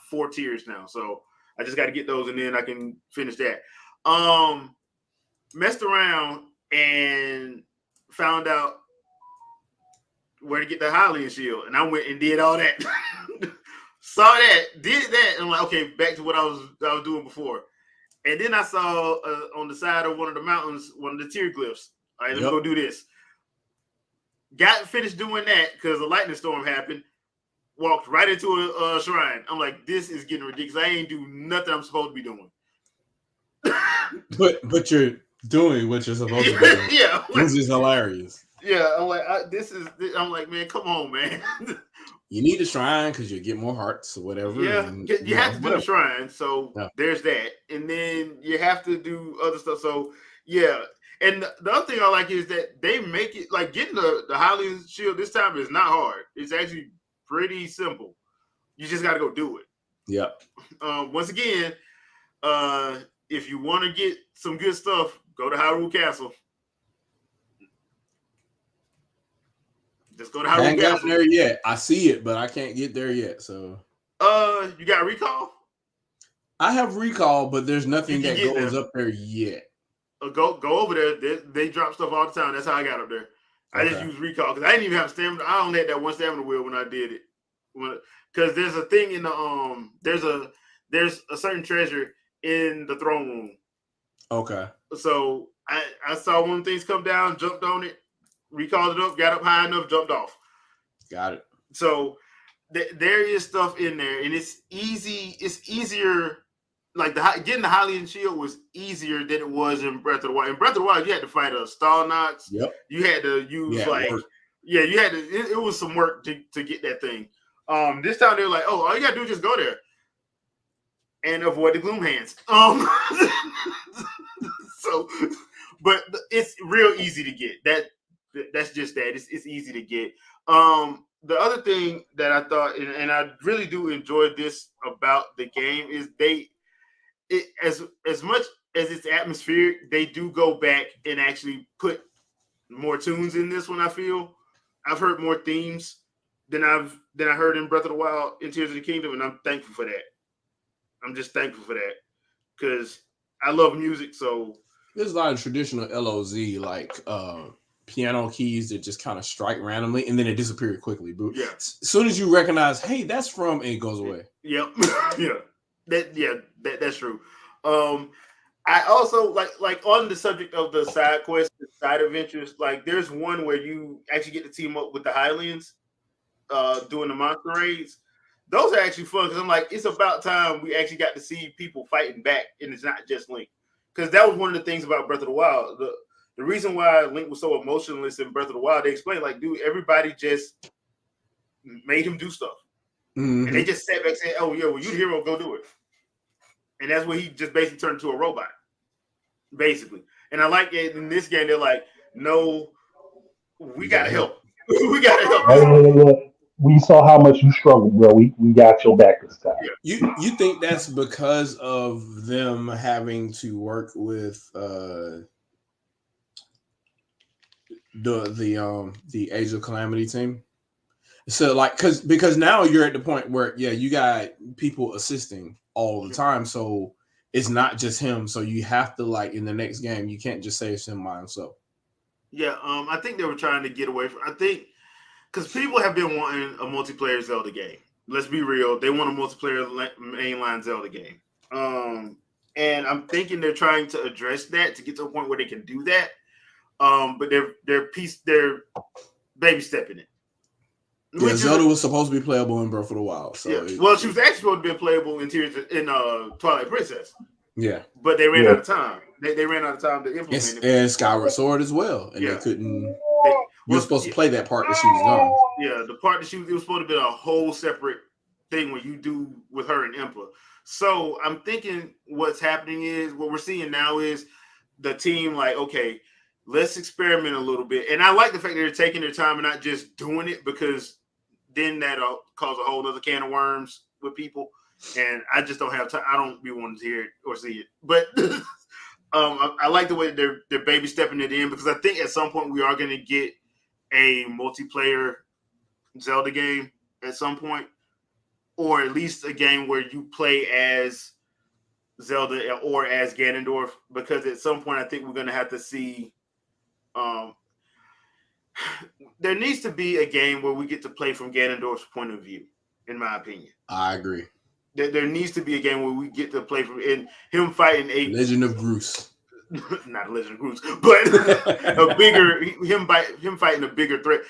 4 tiers now. So I just got to get those and then I can finish that. Messed around and found out where to get the Hylian shield. And I went and did all that. Saw that, did that, and I'm like, okay, back to what I was doing before. And then I saw on the side of one of the mountains, one of the tier glyphs. All right, let's go do this. Got finished doing that because a lightning storm happened. Walked right into a shrine. I'm like, this is getting ridiculous. I ain't do nothing I'm supposed to be doing. but you're doing what you're supposed to be doing. Yeah, which is hilarious. Yeah, I'm like, I'm like, man, come on, man. You need a shrine because you get more hearts or whatever. Yeah, you have to do the shrine. So there's that. And then you have to do other stuff. So, yeah. And the other thing I like is that they make it, like getting the Hylian shield this time is not hard. It's actually pretty simple. You just got to go do it. Yeah. Once again, if you want to get some good stuff, go to Hyrule Castle. Just go to Hyrule Castle. I ain't gotten there yet. I see it, but I can't get there yet. So, you got recall? I have recall, but there's nothing that goes up there yet. Go over there. They drop stuff all the time. That's how I got up there. I just use recall because I didn't even have stamina. I only had that one stamina wheel when I did it. Because there's a thing in the there's a certain treasure in the throne room. Okay. So I saw one of the things come down, jumped on it, recalled it up, got up high enough, jumped off. Got it. So there is stuff in there, and it's easy. It's easier. Like getting the Hylian shield was easier than it was in Breath of the Wild. In Breath of the Wild, you had to fight a Stalnox. Yep. You had to use you had to. It was some work to get that thing. This time they were like, oh, all you gotta do is just go there and avoid the gloom hands. So, but it's real easy to get. That's just that. It's easy to get. The other thing that I thought, and I really do enjoy this about the game, is as much as it's atmospheric, they do go back and actually put more tunes in this one. I feel I've heard more themes than I heard in Breath of the Wild and Tears of the Kingdom, and I'm thankful for that. I'm just thankful for that because I love music. So there's a lot of traditional LOZ like piano keys that just kind of strike randomly and then it disappeared quickly. But Yeah. as soon as you recognize, hey, that's from, and it goes away. Yep. That's true. I also like on the subject of the side quests, the side adventures. Like, there's one where you actually get to team up with the Highlands, doing the monster raids. Those are actually fun because I'm like, it's about time we actually got to see people fighting back, and it's not just Link. Because that was one of the things about Breath of the Wild. The reason why Link was so emotionless in Breath of the Wild, they explained, like, dude, everybody just made him do stuff. Mm-hmm. And they just sat back and said, oh, yeah, well, you the hero, go do it. And that's when he just basically turned into a robot, basically. And I like it in this game, they're like, no, we got to help. We got to help. We saw how much you struggled, bro. We got your back this time. Yeah. You think that's because of them having to work with the Age of Calamity team? So like because now you're at the point where you got people assisting all the time, so it's not just him. So you have to, like, in the next game, you can't just say it's him by himself. Yeah, I think they were trying to get away from. I think because people have been wanting a multiplayer Zelda game. Let's be real, they want a multiplayer mainline Zelda game. And I'm thinking they're trying to address that to get to a point where they can do that. But they're baby stepping it. Yeah, Zelda was supposed to be playable in Breath of the Wild. So she was actually supposed to be playable in Twilight Princess. Yeah, but they ran out of time. They ran out of time to implement it. And Skyward Sword as well, and they couldn't. You were supposed to play that part that she was gone. Yeah, the part that it was supposed to be a whole separate thing when you do with her and Emperor. So I'm thinking what's happening is what we're seeing now is the team like, okay, let's experiment a little bit. And I like the fact that they're taking their time and not just doing it, because then that'll cause a whole other can of worms with people. And I just don't have time. I don't be wanting to hear it or see it. But I like the way they're baby stepping it in, because I think at some point we are going to get a multiplayer Zelda game at some point, or at least a game where you play as Zelda or as Ganondorf, because at some point I think we're going to have to see there needs to be a game where we get to play from Ganondorf's point of view, in my opinion. I agree. There needs to be a game where we get to play from him fighting a Legend of Groose. Not a Legend of Groose, but a bigger him fighting a bigger threat.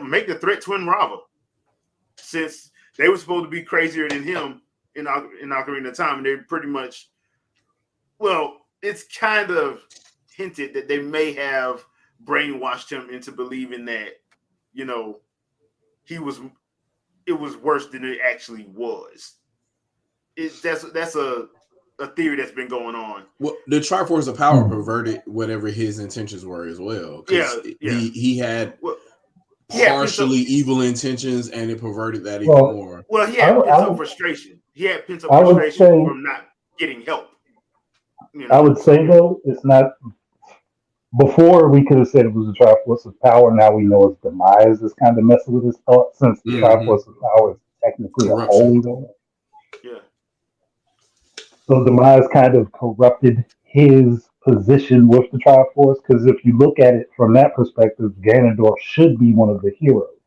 Make the threat Twin Rava, since they were supposed to be crazier than him in Ocarina of Time, and they're pretty much, well, it's kind of hinted that they may have brainwashed him into believing that, it was worse than it actually was. That's a theory that's been going on. Well, the Triforce of Power perverted whatever his intentions were as well. He had partially evil intentions, and it perverted that even more. Well, he had pent-up frustration. He had pent-up frustration from not getting help. I would say, though, it's not. Before, we could have said it was the Triforce of Power. Now we know its demise is kind of messing with his thoughts, since the Triforce of Power is technically a holy one. Yeah. So demise kind of corrupted his position with the Triforce, because if you look at it from that perspective, Ganondorf should be one of the heroes.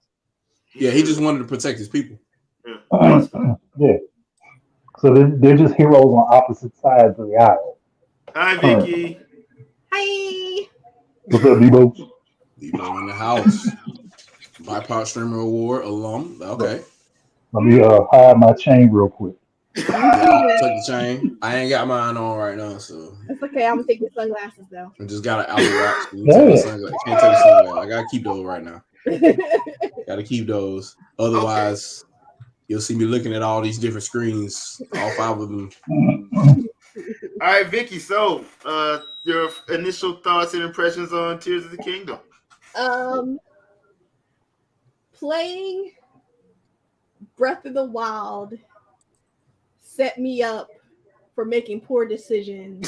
Yeah, he just wanted to protect his people. Yeah. So they're just heroes on opposite sides of the aisle. Hi, Vicky. Hi. What's up, Debo? Debo in the house. BIPOC Streamer Award alum. Okay. Let me hide my chain real quick. Yeah, take the chain. I ain't got mine on right now, so it's okay. I'm gonna take the sunglasses though. I just got an Apple Watch. Can't take the sunglasses. I gotta keep those right now. Gotta keep those. Otherwise, you'll see me looking at all these different screens, all 5 of them. All right, Vicky. So, your initial thoughts and impressions on Tears of the Kingdom? Playing Breath of the Wild set me up for making poor decisions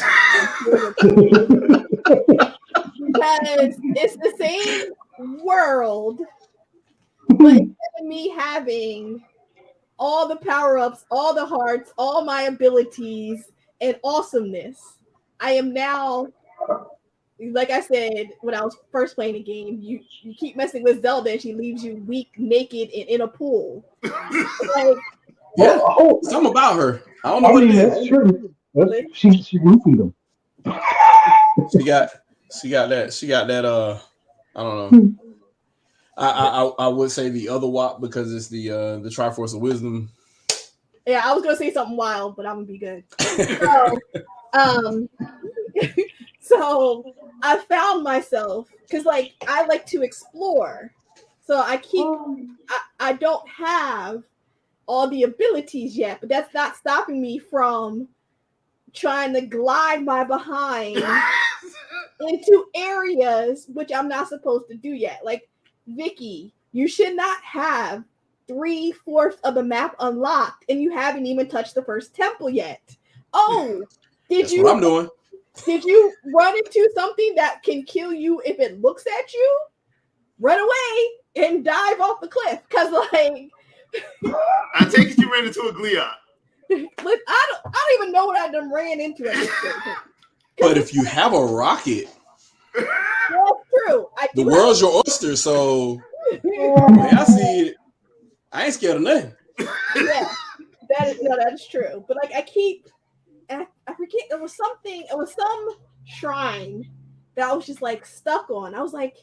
because it's the same world, but instead of me having all the power-ups, all the hearts, all my abilities and awesomeness, I am now like I said when I was first playing the game, you keep messing with Zelda and she leaves you weak, naked, and in a pool. Like, Yeah, Well, something about her. I don't know I what mean, it that's is. true. She roofied them. She got that. I don't know. I would say the other WAP because it's the Triforce of Wisdom. yeah, I was gonna say something wild, but I'm gonna be good. So, um, so I found myself because like I like to explore, so I don't have all the abilities yet, but that's not stopping me from trying to glide my behind into areas which I'm not supposed to do yet. Like, Vicky, you should not have 3/4 of the map unlocked and you haven't even touched the first temple yet. Oh, That's what I'm doing. did you run into something that can kill you if it looks at you? Run away and dive off the cliff. Cause like I take it you ran into a Glion. look, I don't even know what I done ran into at this point. But if you have a rocket, That's true. the world's your oyster. So the way I see it, I ain't scared of nothing. Yeah, that is true. But like I forget it was some shrine that I was just like stuck on. I was like,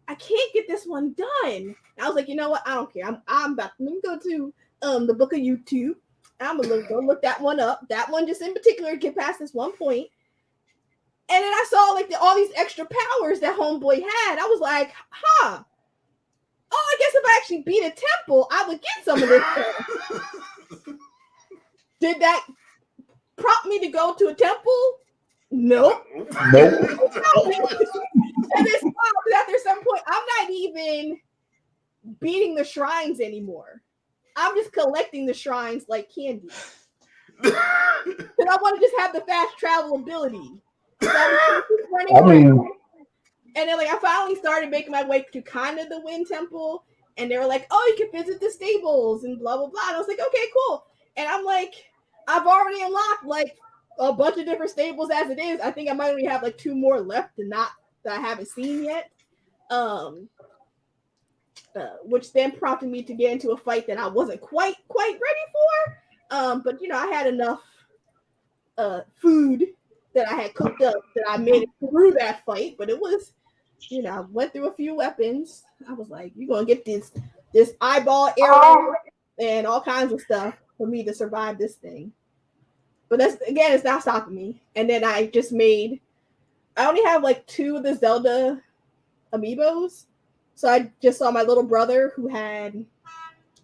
I can't get this one done. And I was like, you know what? I don't care. I'm about to let me go to the book of YouTube. I'm gonna go look that one up. That one just in particular get past this one point. And then I saw like all these extra powers that Homeboy had. I was like, huh. Oh, I guess if I actually beat a temple, I would get some of this stuff. Did that prompt me to go to a temple? Nope. Nope. And it's after some point, I'm not even beating the shrines anymore. I'm just collecting the shrines like candy. Because I want to just have the fast travel ability. So I mean, and then like I finally started making my way to kind of the Wind Temple, and they were like, "Oh, you can visit the stables and blah blah blah." And I was like, "Okay, cool." And I'm like, I've already unlocked like a bunch of different stables as it is. I think I might only have like 2 more left that I haven't seen yet. Which then prompted me to get into a fight that I wasn't quite ready for. But I had enough food that I had cooked up that I made it through that fight. But it was, I went through a few weapons. I was like, you're gonna get this eyeball arrow and all kinds of stuff for me to survive this thing. But it's not stopping me. And then I only have like 2 of the Zelda amiibos. So I just saw my little brother who has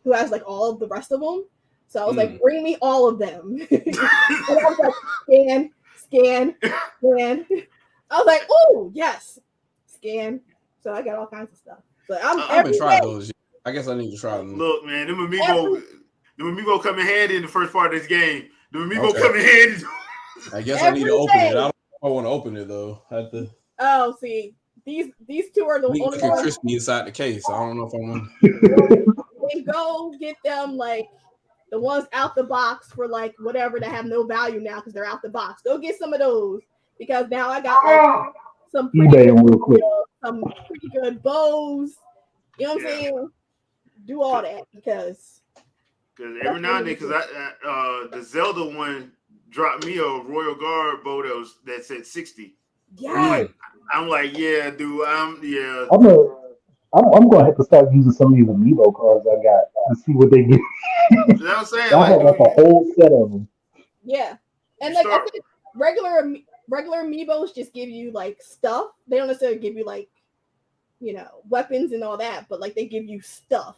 like all of the rest of them. So I was like, bring me all of them. And I was like, scan. I was like, oh yes, scan. So I got all kinds of stuff. So I haven't tried those yet. I guess I need to try them. Look, man, them amiibo come in handy in the first part of this game. The amiibo come in handy. I guess I need to open it. I don't know if I want to open it though. I have to. Oh, see. These 2 are the only ones crispy inside the case. I don't know if I want. They go get them like the ones out the box for like whatever that have no value now because they're out the box. Go get some of those because now I got like some pretty good bows. You know what I'm saying? Do all that because every now and then, because the Zelda one dropped me a Royal Guard bow that said 60. Yeah. I'm like, yeah, dude. I'm gonna have to start using some of these amiibo cards I got and see what they get. You know what I'm saying? I have like a whole set of them. Yeah, and like I think regular amiibos just give you like stuff. They don't necessarily give you like weapons and all that, but like they give you stuff.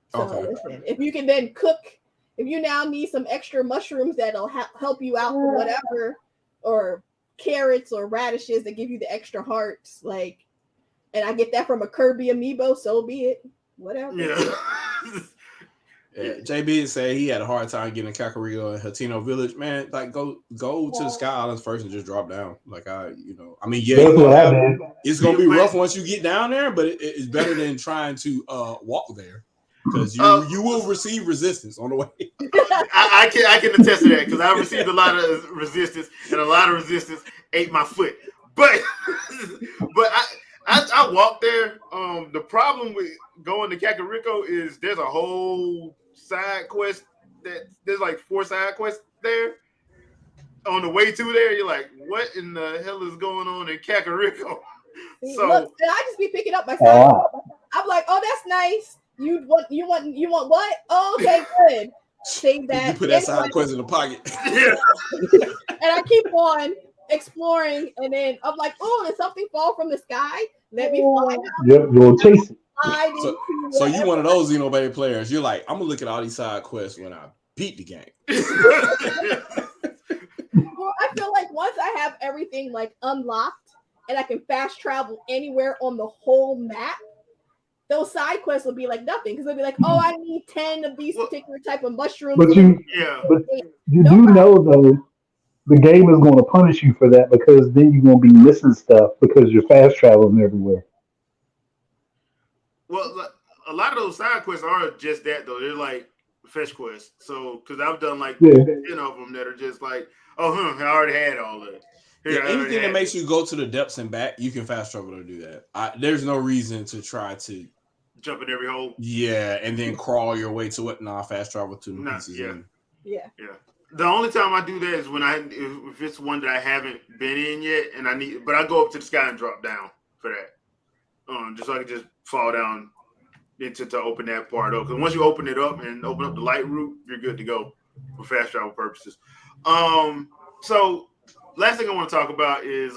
So listen, if you can then cook, if you now need some extra mushrooms that'll help you out for whatever, or carrots or radishes that give you the extra hearts, like, and I get that from a Kirby amiibo, so be it. Whatever. Yeah. JB said he had a hard time getting Kakariko and Hateno Village. Man, like go to the Sky Islands first and just drop down. Like it's gonna be rough once you get down there, but it's better than trying to walk there because you will receive resistance on the way. I can attest to that because I received a lot of resistance and a lot of resistance ate my foot. but I walked there. The problem with going to Kakariko is there's a whole side quest that there's like 4 side quests there. On the way to there, you're like, what in the hell is going on in Kakariko? So look, and I just be picking up my side. I'm like, oh, that's nice. You want what? Oh, okay, good. Save that. You put that side quest in the pocket. yeah. And I keep on exploring, and then I'm like, oh, did something fall from the sky? Let me fly. Yep, you'll chase it. So you one of those Xenoblade players. You're like, I'm gonna look at all these side quests when I beat the game. Well, I feel like once I have everything like unlocked and I can fast travel anywhere on the whole map, those side quests will be like nothing because they'll be like, oh, I need 10 of these particular type of mushrooms. But you do know though, the game is going to punish you for that because then you're going to be missing stuff because you're fast traveling everywhere. Well, a lot of those side quests are just that though. They're like fetch quests. So because I've done like 10 of them that are just like, oh, I already had all of it. Anything that makes you go to the depths and back, you can fast travel to do that. There's no reason to try to jump in every hole. Yeah, and then crawl your way to it. Nah, fast travel to the pieces. Yeah. The only time I do that is when if it's one that I haven't been in yet, and but I go up to the sky and drop down for that, just so I can just fall down into to open that part up. Because once you open it up and open up the light route, you're good to go for fast travel purposes. So last thing I want to talk about is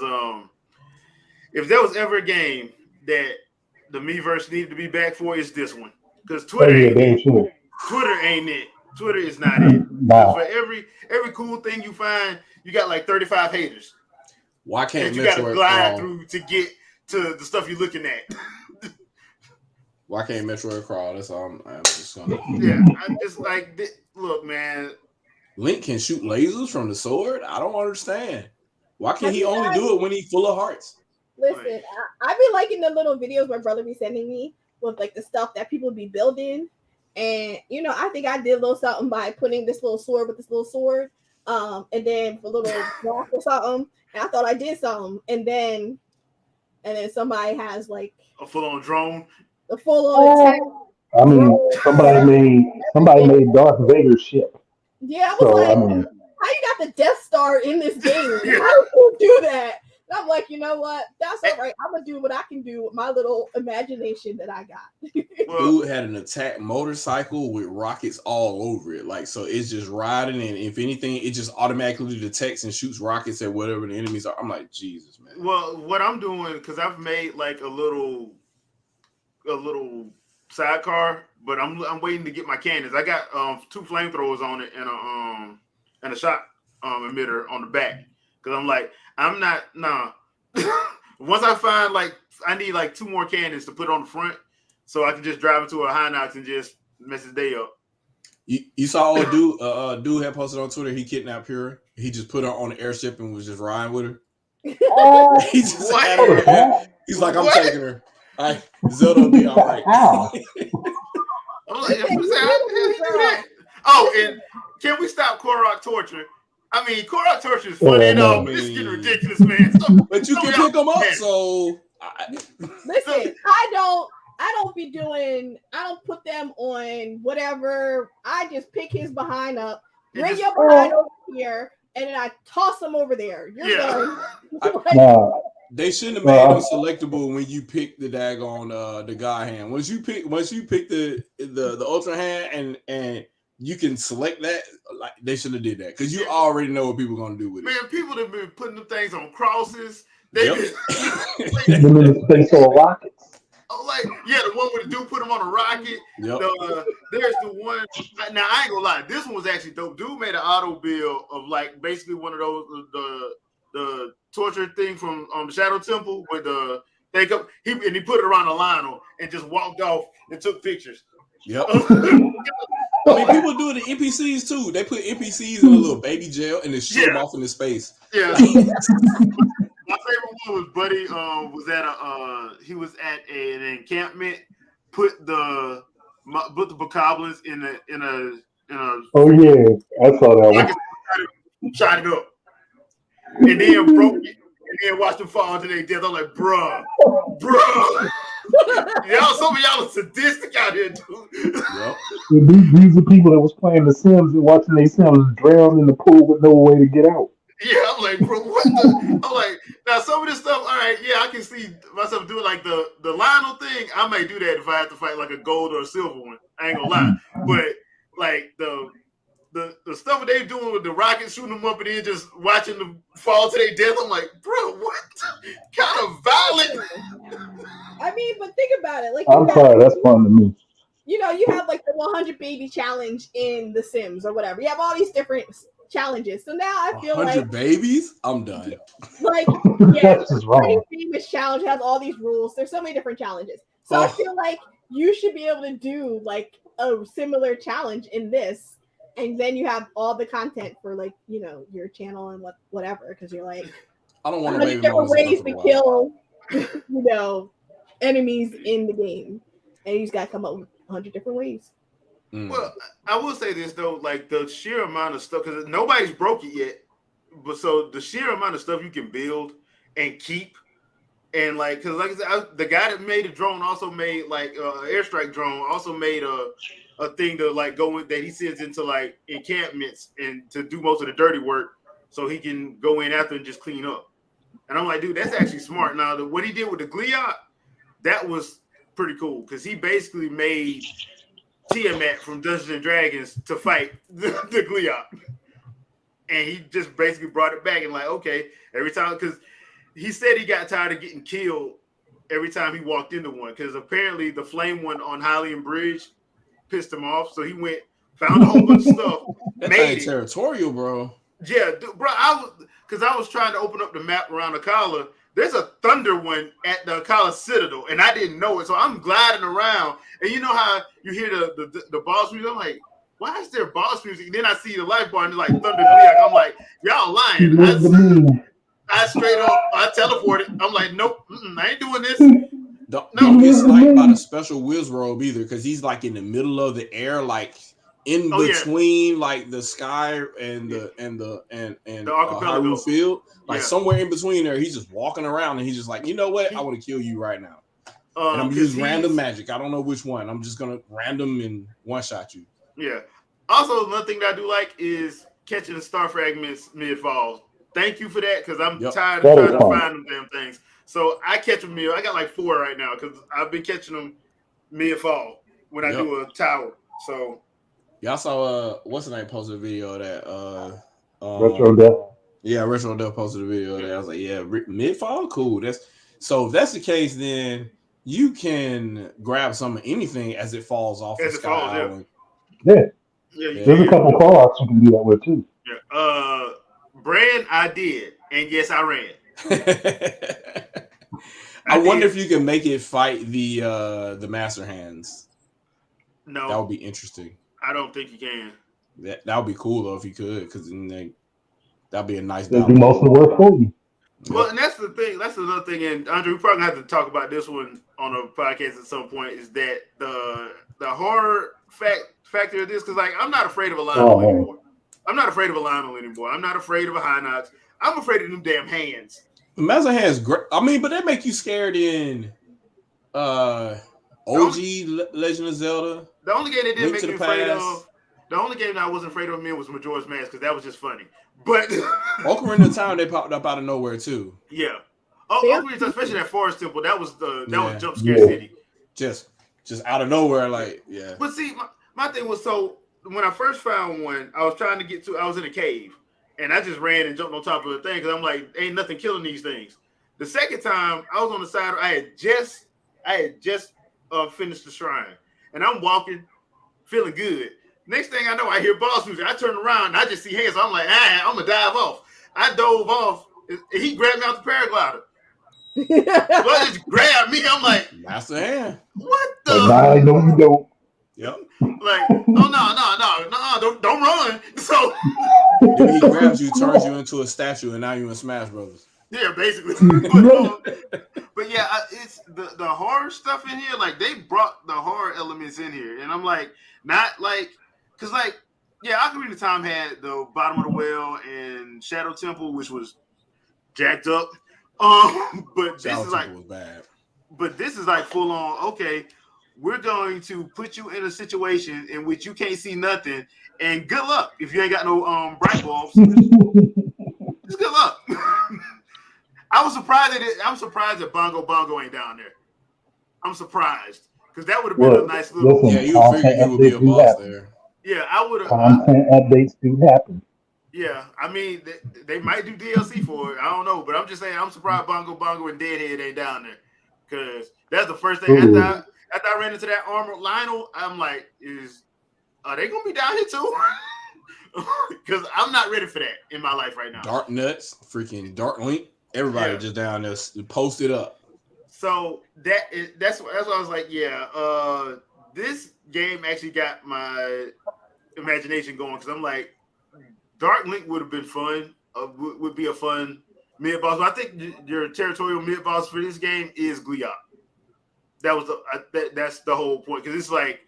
if there was ever a game that the Miiverse needed to be back for, it's this one. Because Twitter ain't it. Twitter ain't it. Twitter is not it. For every cool thing you find, you got like 35 haters. Why can't you got to glide through to get to the stuff you're looking at? Why can't Metroid crawl? That's all I'm just gonna. Yeah, I just like look, man. Link can shoot lasers from the sword. I don't understand. Why can't he only do it when he's full of hearts? Listen, I be liking the little videos my brother be sending me with like the stuff that people be building. And I think I did a little something by putting this little sword with this little sword, and then for a little rock or something. And I thought I did something, and then somebody has like a full-on drone, a full-on attack. I mean, somebody made Darth Vader's ship. Yeah, I was how you got the Death Star in this game? How did you do that? And I'm like, you know what? That's all right. I'm gonna do what I can do with my little imagination that I got. Dude had an attack motorcycle with rockets all over it. Like, so it's just riding, and if anything, it just automatically detects and shoots rockets at whatever the enemies are. I'm like, Jesus, man. Well, what I'm doing, because I've made like a little sidecar, but I'm waiting to get my cannons. I got 2 flamethrowers on it and a shot emitter on the back. Because I'm like, once I find I need 2 more cannons to put on the front, so I can just drive into a Hinox and just mess his day up. You saw a dude had posted on Twitter. He kidnapped Pura. He just put her on the airship and was just riding with her. He just had her. He's like, I'm taking her. Zelda will be all right. I'm like, how did he do that? Oh, and can we stop Korok torture? I mean, Korok torture is funny enough, but it's getting ridiculous, man. But you can pick them up, so listen, I don't put them on whatever. I just pick his behind up, bring your behind over here, and then I toss them over there. You're done. They shouldn't have made them selectable when you pick the daggone the God hand. Once you pick the Ultra hand and you can select that, like they should have did that because you already know what people are gonna do with it. Man, people have been putting them things on crosses. They them in the space on rockets. The one with the dude put them on a rocket. Yep. There's the one. Now I ain't gonna lie, this one was actually dope. Dude made an auto build of basically one of those the torture thing from the Shadow Temple with the they come he put it around the Lionel and just walked off and took pictures. Yep. I mean, people do it in NPCs too. They put NPCs in a little baby jail and then shoot them off into space. Yeah. My favorite one was Buddy. He was at an encampment. Put the bokoblins in a. Oh yeah, I saw that one. Shot it up, and then broke it, then watch them fall into their death. I'm like, bruh. Y'all, some of y'all are sadistic out here, dude. Yep. These are people that was playing The Sims and watching their Sims drown in the pool with no way to get out. Yeah, I'm like, bro, what the? I'm like, now some of this stuff, all right, yeah, I can see myself doing like the Lionel thing. I may do that if I have to fight like a gold or a silver one. I ain't gonna lie, but like the stuff that they doing with the rockets shooting them up and then just watching them fall to their death, I'm like, bro, what kind of violent? I mean, but think about it. Like, I'm sorry, that's fun to me. You know, you have like the 100 baby challenge in The Sims or whatever. You have all these different challenges. So now I feel 100 like babies. I'm done. like yeah, That's just pretty wrong. famous challenge has all these rules. There's so many different challenges. So I feel like you should be able to do like a similar challenge in this, and then you have all the content for like your channel and whatever because you're like I don't want 100 to different ways to kill enemies in the game, and you just gotta come up with 100 different ways. Well, I will say this though, like the sheer amount of stuff, because nobody's broke it yet, but so the sheer amount of stuff you can build and keep, and like, because like I said, the guy that made a drone also made like airstrike drone, also made a thing to like go in that he sends into like encampments and to do most of the dirty work, so he can go in after and just clean up. And I'm like, dude, that's actually smart. Now, what he did with the Gliot, that was pretty cool because he basically made Tiamat from Dungeons and Dragons to fight the Gliot. And he just basically brought it back and like, okay, every time, because he said he got tired of getting killed every time he walked into one, because apparently the flame one on Hylian Bridge pissed him off. So he went, found a whole bunch of stuff, that made thing territorial, bro. Yeah, bro, I was trying to open up the map around Akala. There's a thunder one at the Akala Citadel, and I didn't know it. So I'm gliding around, and you know how you hear the boss music? I'm like, why is there boss music? And then I see the life bar, and it's like Thunder Gliak. I'm like, y'all lying. I straight up, I teleported. I'm like, nope, I ain't doing this. Don't get sniped by the special whiz robe either, because he's like in the middle of the air, like in between like the sky and the Hyrule field, like somewhere in between there, he's just walking around and he's just like, you know what, I want to kill you right now. And I'm gonna use random magic. I don't know which one. I'm just gonna random and one shot you. Yeah. Also, another thing that I do like is catching the star fragments mid fall. Thank you for that, because I'm tired of trying to find them damn things. So I catch them mid. I got like 4 right now because I've been catching them mid fall when I do a tower. So. Y'all saw what's the name posted a video of that Retro Death. Yeah, Retro Death posted a video of that. I was like, yeah, mid fall, cool. If that's the case, then you can grab some of anything as it falls off the Sky Island. Yeah. There's a couple callouts you can do that with too. Yeah. Brand, I did, and yes, I ran. I wonder if you can make it fight the Master Hands. No, that would be interesting. I don't think you can. That would be cool though if you could, because then that'd be a nice. They do most of the work for you. Well, and that's the thing. That's another thing. And Andre, we probably have to talk about this one on a podcast at some point. Is that the horror factor of this? Because like, I'm not afraid of a Lionel anymore. I'm not afraid of a Lionel anymore. I'm not afraid of a Hinox. I'm afraid of them damn hands. The Master Hands, great. I mean, but they make you scared in OG Legend of Zelda. The only game they didn't make me afraid of. The only game that I wasn't afraid of was Majora's Mask, because that was just funny. But Ocarina of Time, they popped up out of nowhere too. Yeah. Ocarina of Time, especially that Forest Temple, that was Jump Scare City. Just out of nowhere, like But see, my thing was, so when I first found one, I was trying to get to. I was in a cave, and I just ran and jumped on top of the thing because I'm like, ain't nothing killing these things. The second time, I was on the side. I had just finished the shrine, and I'm walking, feeling good. Next thing I know, I hear boss music. I turn around, and I just see hands. So I'm like, I'm gonna dive off. I dove off. And he grabbed me out the paraglider. Well, just grabbed me. I'm like, Master Hand. What the? I know you don't. Yep. Like, no, don't run. So then he grabs you, turns you into a statue, and now you're in Smash Brothers. Yeah, basically. But yeah, it's the horror stuff in here. Like, they brought the horror elements in here, and I'm like, not like, because like, yeah, Ocarina of Time had the Bottom of the Well and Shadow Temple, which was jacked up. But this Shadow is like, Temple was bad. but this is like full on. Okay, we're going to put you in a situation in which you can't see nothing, and good luck if you ain't got no bright bulbs. Just good luck. I was surprised that I'm surprised that Bongo Bongo ain't down there. I'm surprised because that would have been a Look, nice little. Yeah, listen, you would figure content he would be a updates do boss happen. there. Yeah, I would have. Content updates do happen. Yeah, I mean they might do DLC for it. I don't know, but I'm just saying I'm surprised Bongo Bongo and Deadhead ain't down there because that's the first thing Ooh. after I ran into that armored Lionel. I'm like, are they gonna be down here too? Because I'm not ready for that in my life right now. Dark Nuts, freaking Dark Link, everybody Yeah. just down there posted up. So that's why I was like, yeah, this game actually got my imagination going because I'm like, Dark Link would have been fun. Would be a fun mid boss. But I think your territorial mid boss for this game is Gliok. That was that's the whole point because it's like,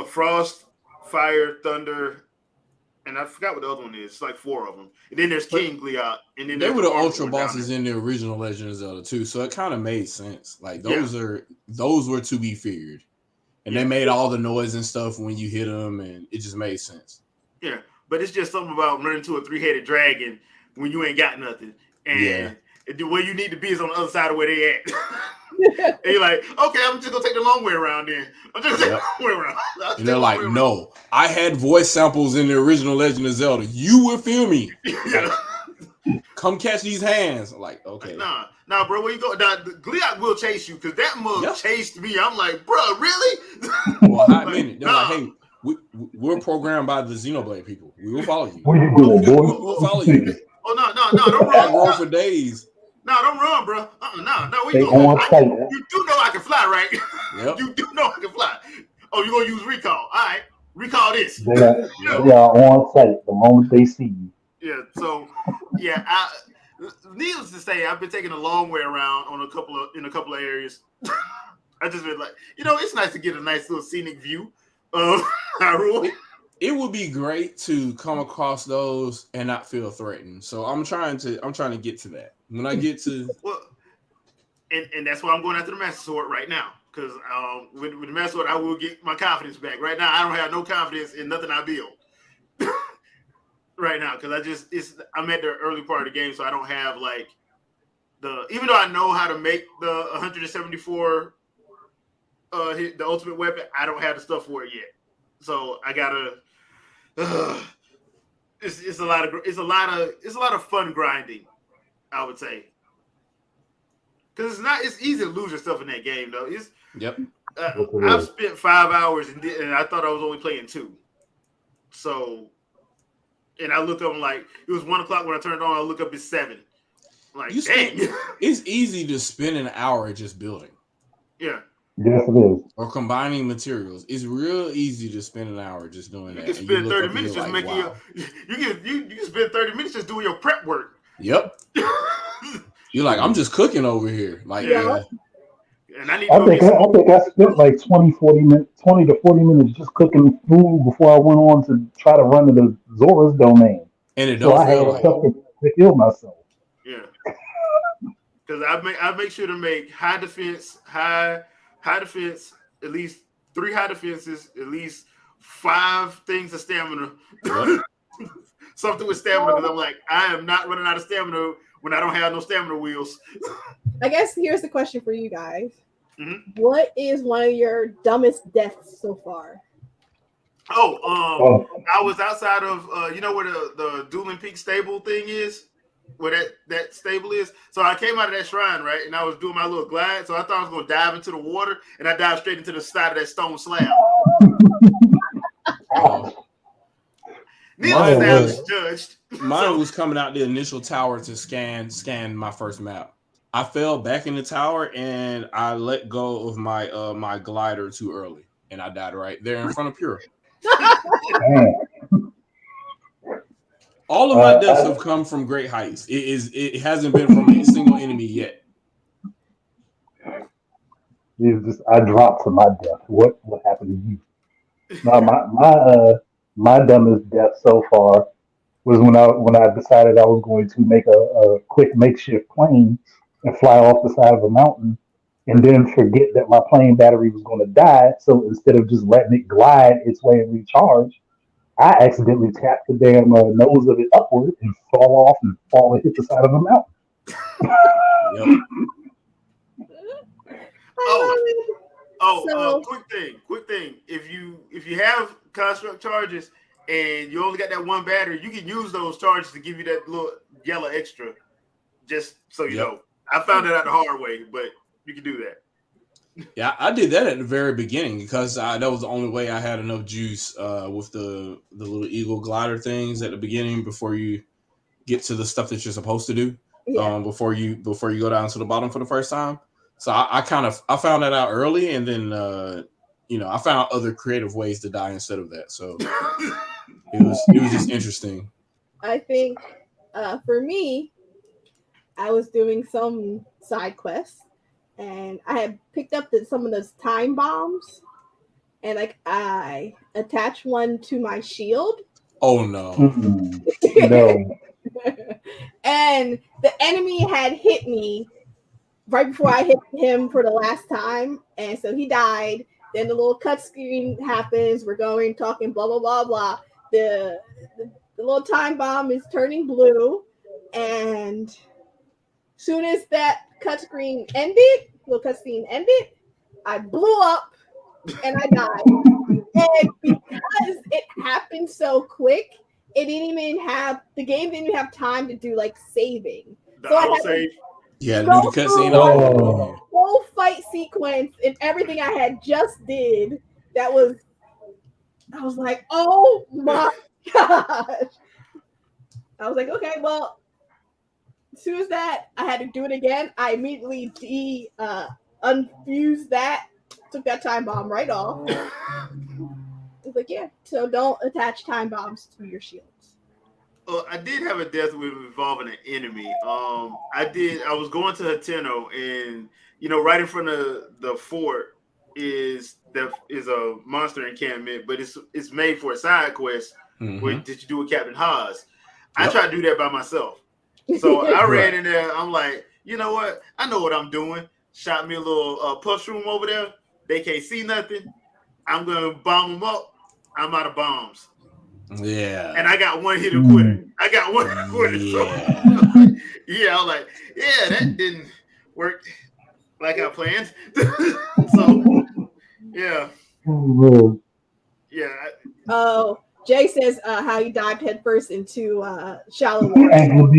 Frost, Fire, Thunder, and I forgot what the other one is. It's like 4 of them. And then there's King Gliok, and then They were the the ultra one down bosses there. in the original Legend of Zelda too, so it kind of made sense. Like those were to be feared, and they made all the noise and stuff when you hit them, and it just made sense. Yeah, but it's just something about running to a 3-headed dragon when you ain't got nothing, and where you need to be is on the other side of where they at. And you're like, okay, I'm just gonna take the long way around then. I'm just taking the long way around. And they're like, no, I had voice samples in the original Legend of Zelda. You will feel me. Like, come catch these hands. I'm like, okay. Like, nah, bro, where you go? The Gliok will chase you because that mug chased me. I'm like, bro, really? Well, hot minute. They're like, hey, we're programmed by the Xenoblade people. We will follow you. What are you doing, boy? We'll follow you. Oh no, don't run. Roll for days. No, don't run, bro. No, we Stay going. on site. You do know I can fly, right? Yep. You do know I can fly. Oh, you're gonna use recall. All right, recall this. They are on site the moment they see you. Yeah. So, yeah. Needless to say, I've been taking a long way around in a couple of areas. I just been like, it's nice to get a nice little scenic view of Hyrule. It would be great to come across those and not feel threatened. So I'm trying to get to that. When I get to and that's why I'm going after the Master Sword right now. Because with the Master Sword, I will get my confidence back. Right now, I don't have no confidence in nothing I build. Right now, because I'm at the early part of the game, so I don't have like even though I know how to make the 174 the ultimate weapon, I don't have the stuff for it yet. So I gotta. It's a lot of fun grinding, I would say. Because it's easy to lose your stuff in that game though. I've spent 5 hours and I thought I was only playing 2. So, and I looked up and like it was 1 o'clock when I turned it on. I look up it's 7. Like, dang. It's easy to spend an hour just building. Yeah. Yes, it is. Or combining materials. It's real easy to spend an hour just doing that. You can spend 30 minutes just making you can spend 30 minutes just doing your prep work. Yep. You're like, I'm just cooking over here. Like, And I think I spent like 20 to 40 minutes just cooking food before I went on to try to run to the Zora's domain. And it don't feel like to heal myself. Yeah. Because I make sure to make high defense, at least 3 high defenses, at least 5 things of stamina. Yep. Something with stamina, because I'm like, I am not running out of stamina when I don't have no stamina wheels. I guess here's the question for you guys. Mm-hmm. What is one of your dumbest deaths so far? I was outside of where the Dueling Peak stable thing is, where that stable is. So I came out of that shrine, right, and I was doing my little glide. So I thought I was going to dive into the water, and I dived straight into the side of that stone slab. Needless to say, I was judged. Mine was coming out the initial tower to scan my first map. I fell back in the tower and I let go of my my glider too early, and I died right there in front of Pure. All of my deaths have come from great heights. It hasn't been from a single enemy yet. I dropped to my death. What happened to you? No, my dumbest death so far was when I decided I was going to make a quick makeshift plane and fly off the side of a mountain, and then forget that my plane battery was going to die. So instead of just letting it glide its way and recharge, I accidentally tapped the damn nose of it upward and fall off and fall and hit the side of a mountain. Yep. Oh, So quick thing. If you have construct charges and you only got that one battery, you can use those charges to give you that little yellow extra. Just so you know, I found it out the hard way, but you can do that. Yeah, I did that at the very beginning because that was the only way I had enough juice with the little eagle glider things at the beginning before you get to the stuff that you're supposed to do. yeah. Before you go down to the bottom for the first time. So I found that out early, and then I found other creative ways to die instead of that. So it was just interesting. I think for me, I was doing some side quests, and I had picked up some of those time bombs, and like I attached one to my shield. Oh no! No. And the enemy had hit me right before I hit him for the last time, and so he died. Then the little cut screen happens. We're going talking blah blah blah blah. The little time bomb is turning blue, and soon as that cutscene ended, I blew up and I died. And because it happened so quick, the game didn't even have time to do like saving. The So I auto had to save. Yeah, do go the through cutscene. Oh. the whole fight sequence and everything I had just did. I was like, oh my gosh. I was like, okay, well, as soon as that I had to do it again, I immediately unfused that, took that time bomb right off. I was like, yeah, so don't attach time bombs to your shields. I did have a death involving an enemy. I was going to Hateno, and right in front of the fort is a monster encampment, but it's made for a side quest. Mm-hmm. Did you do with Captain Haas? Yep. I tried to do that by myself. So I ran Right. in there. I'm like, you know what? I know what I'm doing. Shot me a little push room over there. They can't see nothing. I'm going to bomb them up. I'm out of bombs. Yeah. And I got one hit and quitter. I got one hit and quitter. So, yeah, I was like, yeah, that didn't work like I planned. So, yeah. Yeah. Oh, Jay says how he dived headfirst into shallow water. And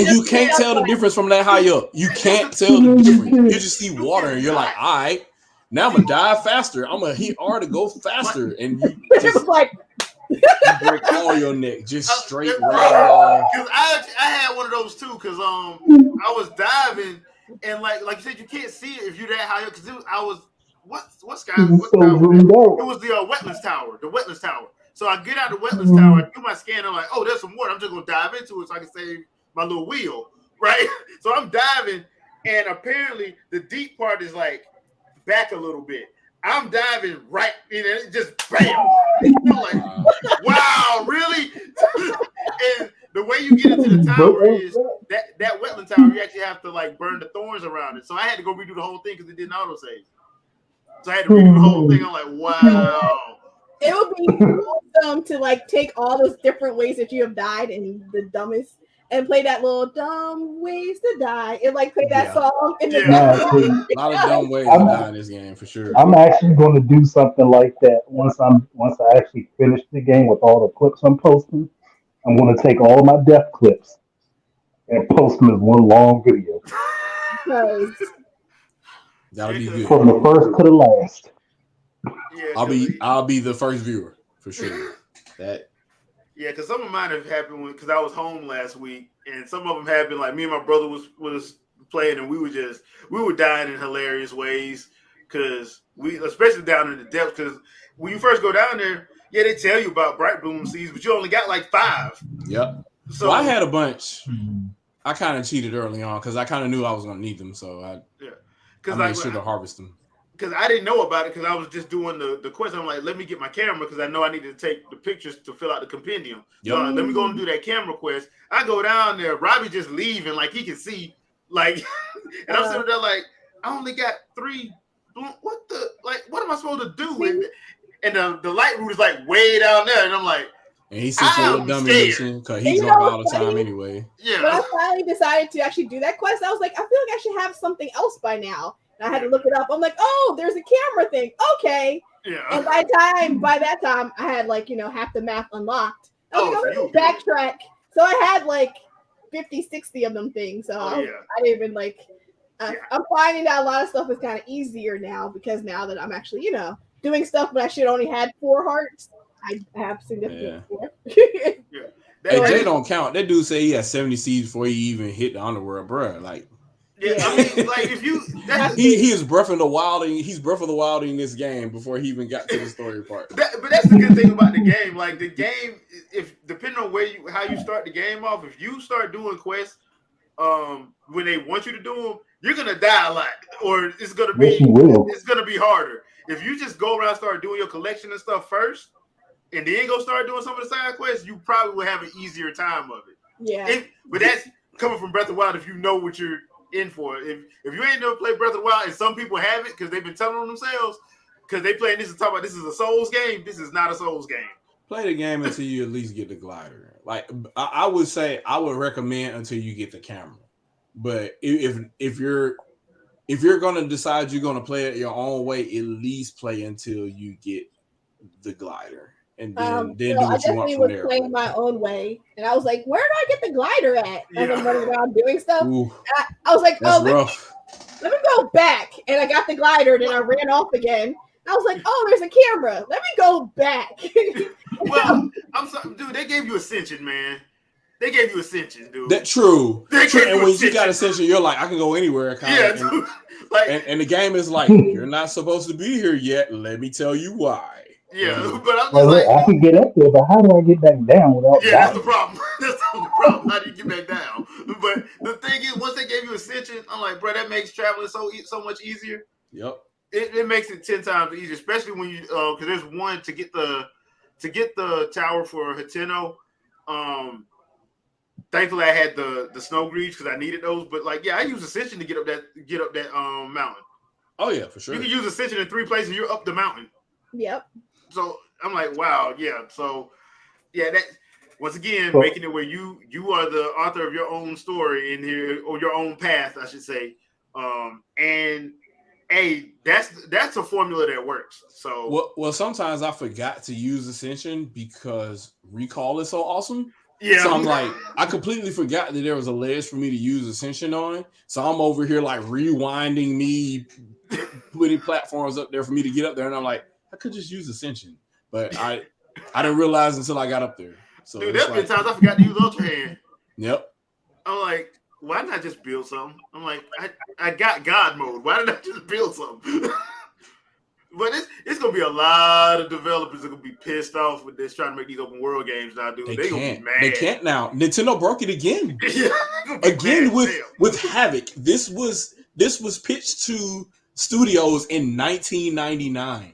you can't tell the difference from that high up. You can't tell the difference. You just see water and you're like, all right, now I'm going to dive faster. I'm going to hit R to go faster. And you just like, you break all your neck. Just straight ragdoll. Because I had one of those too. Because I was diving and like you said, you can't see it if you're that high up. Because what sky? What tower? It was the wetlands tower. The wetlands tower. So I get out the wetlands tower, I do my scan, I'm like, oh, there's some water. I'm just gonna dive into it so I can save my little wheel, right? So I'm diving, and apparently the deep part is like back a little bit. I'm diving right in it, just bam. I'm like, wow, really? And the way you get into the tower is that wetland tower, you actually have to like burn the thorns around it. So I had to go redo the whole thing because it didn't autosave. So I had to redo the whole thing. I'm like, wow. It would be awesome to like take all those different ways that you have died and the dumbest and play that little dumb ways to die and like play that song in the background. A lot of dumb ways to die in this game for sure. I'm actually going to do something like that once I actually finish the game with all the clips I'm posting. I'm going to take all of my death clips and post them as one long video. That'll be good. From the first to the last. Yeah, I'll be the first viewer for sure. Yeah, because some of mine have happened because I was home last week, and some of them happened like me and my brother was playing, and we were dying in hilarious ways because especially down in the depths, because when you first go down there, yeah, they tell you about bright bloom seeds, but you only got like 5. Yep. So I had a bunch. I kind of cheated early on because I kind of knew I was gonna need them, so I made sure to harvest them. because I didn't know about it because I was just doing the quest. I'm like, let me get my camera because I know I needed to take the pictures to fill out the compendium. Yep. So let me go and do that camera quest. I go down there, Robbie just leaving, like he can see, like, and I'm sitting there like, I only got 3. What am I supposed to do? And the light route is like way down there, and I'm like, and he's such a little dummy missing because he's on all the time anyway. Yeah. When I finally decided to actually do that quest, I was like, I feel like I should have something else by now. And I had to look it up. I'm like, oh, there's a camera thing. Okay. Yeah. And by that time, I had like, half the map unlocked. I was like, oh, backtrack. So I had like 50, 60 of them things. So I didn't even like. I'm finding that a lot of stuff is kind of easier now because now that I'm actually, doing stuff, but I should only had 4 hearts. I have significant more. Hey, Jay don't count. That dude say he has 70 seeds before he even hit the underworld, bro. Like, I mean, like if you, he is Breath of the Wild. He's Breath of the Wild in this game before he even got to the story part. But that's the good thing about the game. Like the game, if depending on how you start the game off, if you start doing quests, when they want you to do them, you're gonna die a lot, or it's gonna be harder. If you just go around and start doing your collection and stuff first, and then go start doing some of the side quests, you probably will have an easier time of it. Yeah. But that's coming from Breath of the Wild if you know what you're in for. If you ain't never played Breath of the Wild, and some people have it because they've been telling them themselves, because they playing this and talking about this is a Souls game, this is not a Souls game. Play the game until you at least get the glider. Like I would say, I would recommend until you get the camera. But if you're gonna decide you're gonna play it your own way, at least play until you get the glider, and then do what you want from there. I was playing my own way, and I was like, "Where do I get the glider at?" As I'm running around doing stuff, I was like, "Oh, let me go back," and I got the glider, and then I ran off again. I was like, "Oh, there's a camera. Let me go back." Well, I'm sorry, dude. They gave you Ascension, man. They gave you Ascension, dude. That's true. And when you got Ascension, you're like, I can go anywhere. Dude. And the game is like, you're not supposed to be here yet. Let me tell you why. Yeah, but I'm just like, I can get up there, but how do I get back down without? Yeah, that's the problem. That's the only problem. How do you get back down? But the thing is, once they gave you Ascension, I'm like, bro, that makes traveling so much easier. Yep. It makes it 10 times easier, especially when you because there's one to get the tower for Hateno. Thankfully, I had the snow greaves because I needed those. But like, I use Ascension to get up that mountain. Oh yeah, for sure. You can use Ascension in 3 places. You're up the mountain. Yep. So I'm like, wow, yeah. So that once again making it where you are the author of your own story in here, or your own path, I should say. And that's a formula that works. So well, sometimes I forgot to use Ascension because recall is so awesome. Yeah. So I'm like, I completely forgot that there was a ledge for me to use Ascension on. So I'm over here like rewinding me, putting platforms up there for me to get up there, and I'm like, I could just use Ascension, but I didn't realize until I got up there. So dude, there's been times I forgot to use Ultra Hand. Yep. I'm like, why didn't I just build something? I'm like, I got God mode. Why didn't I just build something? But it's gonna be a lot of developers that gonna be pissed off with this trying to make these open world games now, dude. They gonna be mad. They can't now. Nintendo broke it again. Again with Havoc. This was pitched to studios in 1999.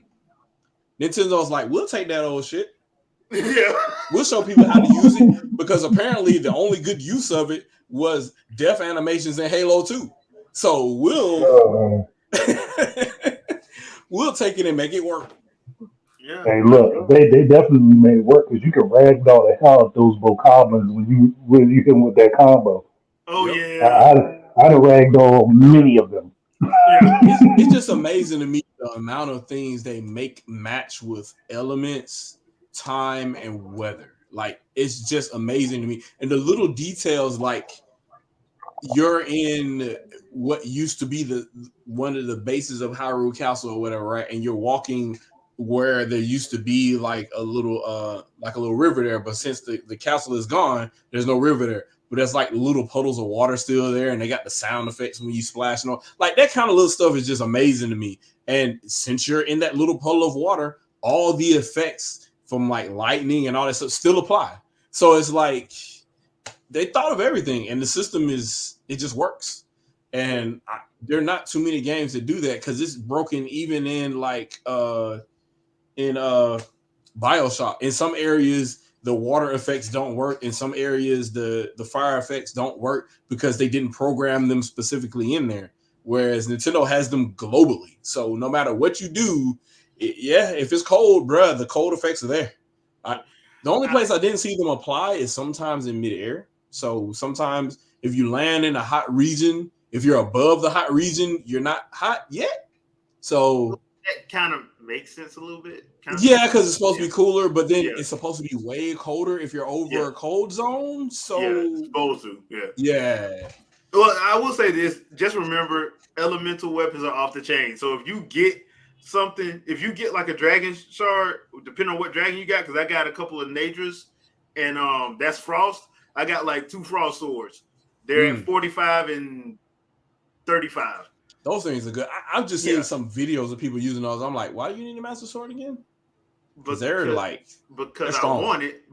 Nintendo's like, we'll take that old shit. Yeah. We'll show people how to use it, because apparently the only good use of it was death animations in Halo 2. So we'll take it and make it work. Yeah. Hey, look, they definitely made it work, because you can ragdoll the hell out of those bokoblins when you hit them with that combo. Oh yeah. I'd have ragdoll many of them. Yeah. It's just amazing to me the amount of things they make match with elements, time, and weather. Like, it's just amazing to me. And the little details, like you're in what used to be one of the bases of Hyrule Castle or whatever, right? And you're walking where there used to be like a little river there, but since the castle is gone, there's no river there. But there's like little puddles of water still there, and they got the sound effects when you splash and all. Like, that kind of little stuff is just amazing to me. And since you're in that little puddle of water, all the effects from like lightning and all that stuff still apply. So it's like they thought of everything, and the system it just works. And there are not too many games that do that because it's broken even in like in BioShock. In some areas, the water effects don't work. In some areas, the fire effects don't work because they didn't program them specifically in there. Whereas Nintendo has them globally. So no matter what you do, if it's cold, bruh, the cold effects are there. The only place I didn't see them apply is sometimes in midair. So sometimes if you land in a hot region, if you're above the hot region, you're not hot yet. So that kind of makes sense a little bit. Yeah, because it's supposed to be cooler, but then Yeah. it's supposed to be way colder if you're over a cold zone. So it's supposed to. Yeah. Well, I will say this: just remember, elemental weapons are off the chain. So if you get something, if you get like a dragon shard, depending on what dragon you got, because I got a couple of Nadras, and that's frost. I got like 2 frost swords. They're at 45 and 35. Those things are good. I've just seen some videos of people using those. I'm like, why do you need a master sword again? Because I want it,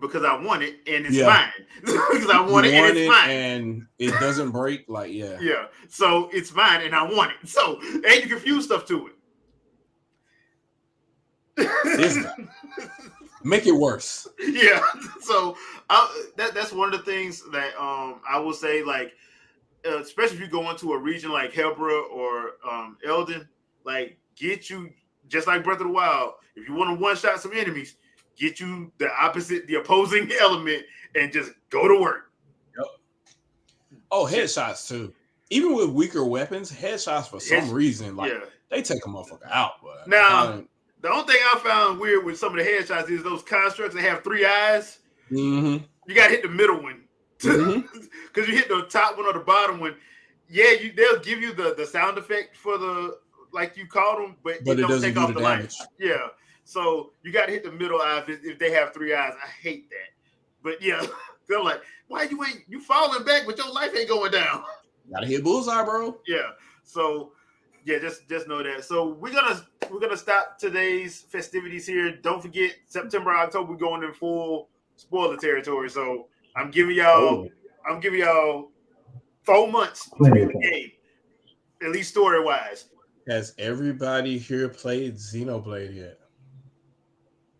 and it's mine. Because I want it, and it's mine, and it doesn't break. Like, yeah. So it's mine, and I want it. So and you confuse stuff to it. Make it worse. Yeah. So that's one of the things that I will say, like, especially if you go into a region like Hebra or Elden, like, get you. Just like Breath of the Wild, if you want to one-shot some enemies, get you the opposing element, and just go to work. Yep. Oh, headshots too. Even with weaker weapons, headshots for some reason, like they take a motherfucker out. But now, the only thing I found weird with some of the headshots is those constructs that have 3 eyes. Mm-hmm. You got to hit the middle one because you hit the top one or the bottom one. Yeah, they'll give you the sound effect for the. Like you called them, but it don't take off the damage. Yeah, so you got to hit the middle eye if they have 3 eyes. I hate that, but yeah, they're like, why you falling back, but your life ain't going down. Gotta hit bullseye, bro. Yeah, so yeah, just know that. So we're gonna stop today's festivities here. Don't forget, September, October, we're going in full spoiler territory. So I'm giving y'all 4 months to beat the game, at least story wise. Has everybody here played Xenoblade yet?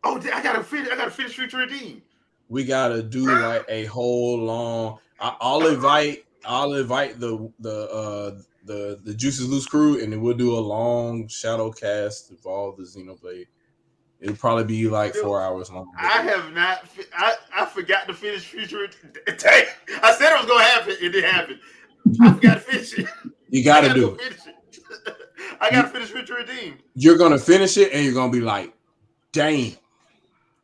Oh, I gotta finish Future Redeem. We gotta do like a whole long. I'll invite the Juices Loose crew, and then we'll do a long shadow cast of all the Xenoblade. It'll probably be like 4 hours long. I have not. I forgot to finish Future. Dang, I said it was gonna happen. It didn't happen. I forgot to finish it. You gotta do it. I gotta finish Future Redeem. You're gonna finish it, and you're gonna be like, "Damn!"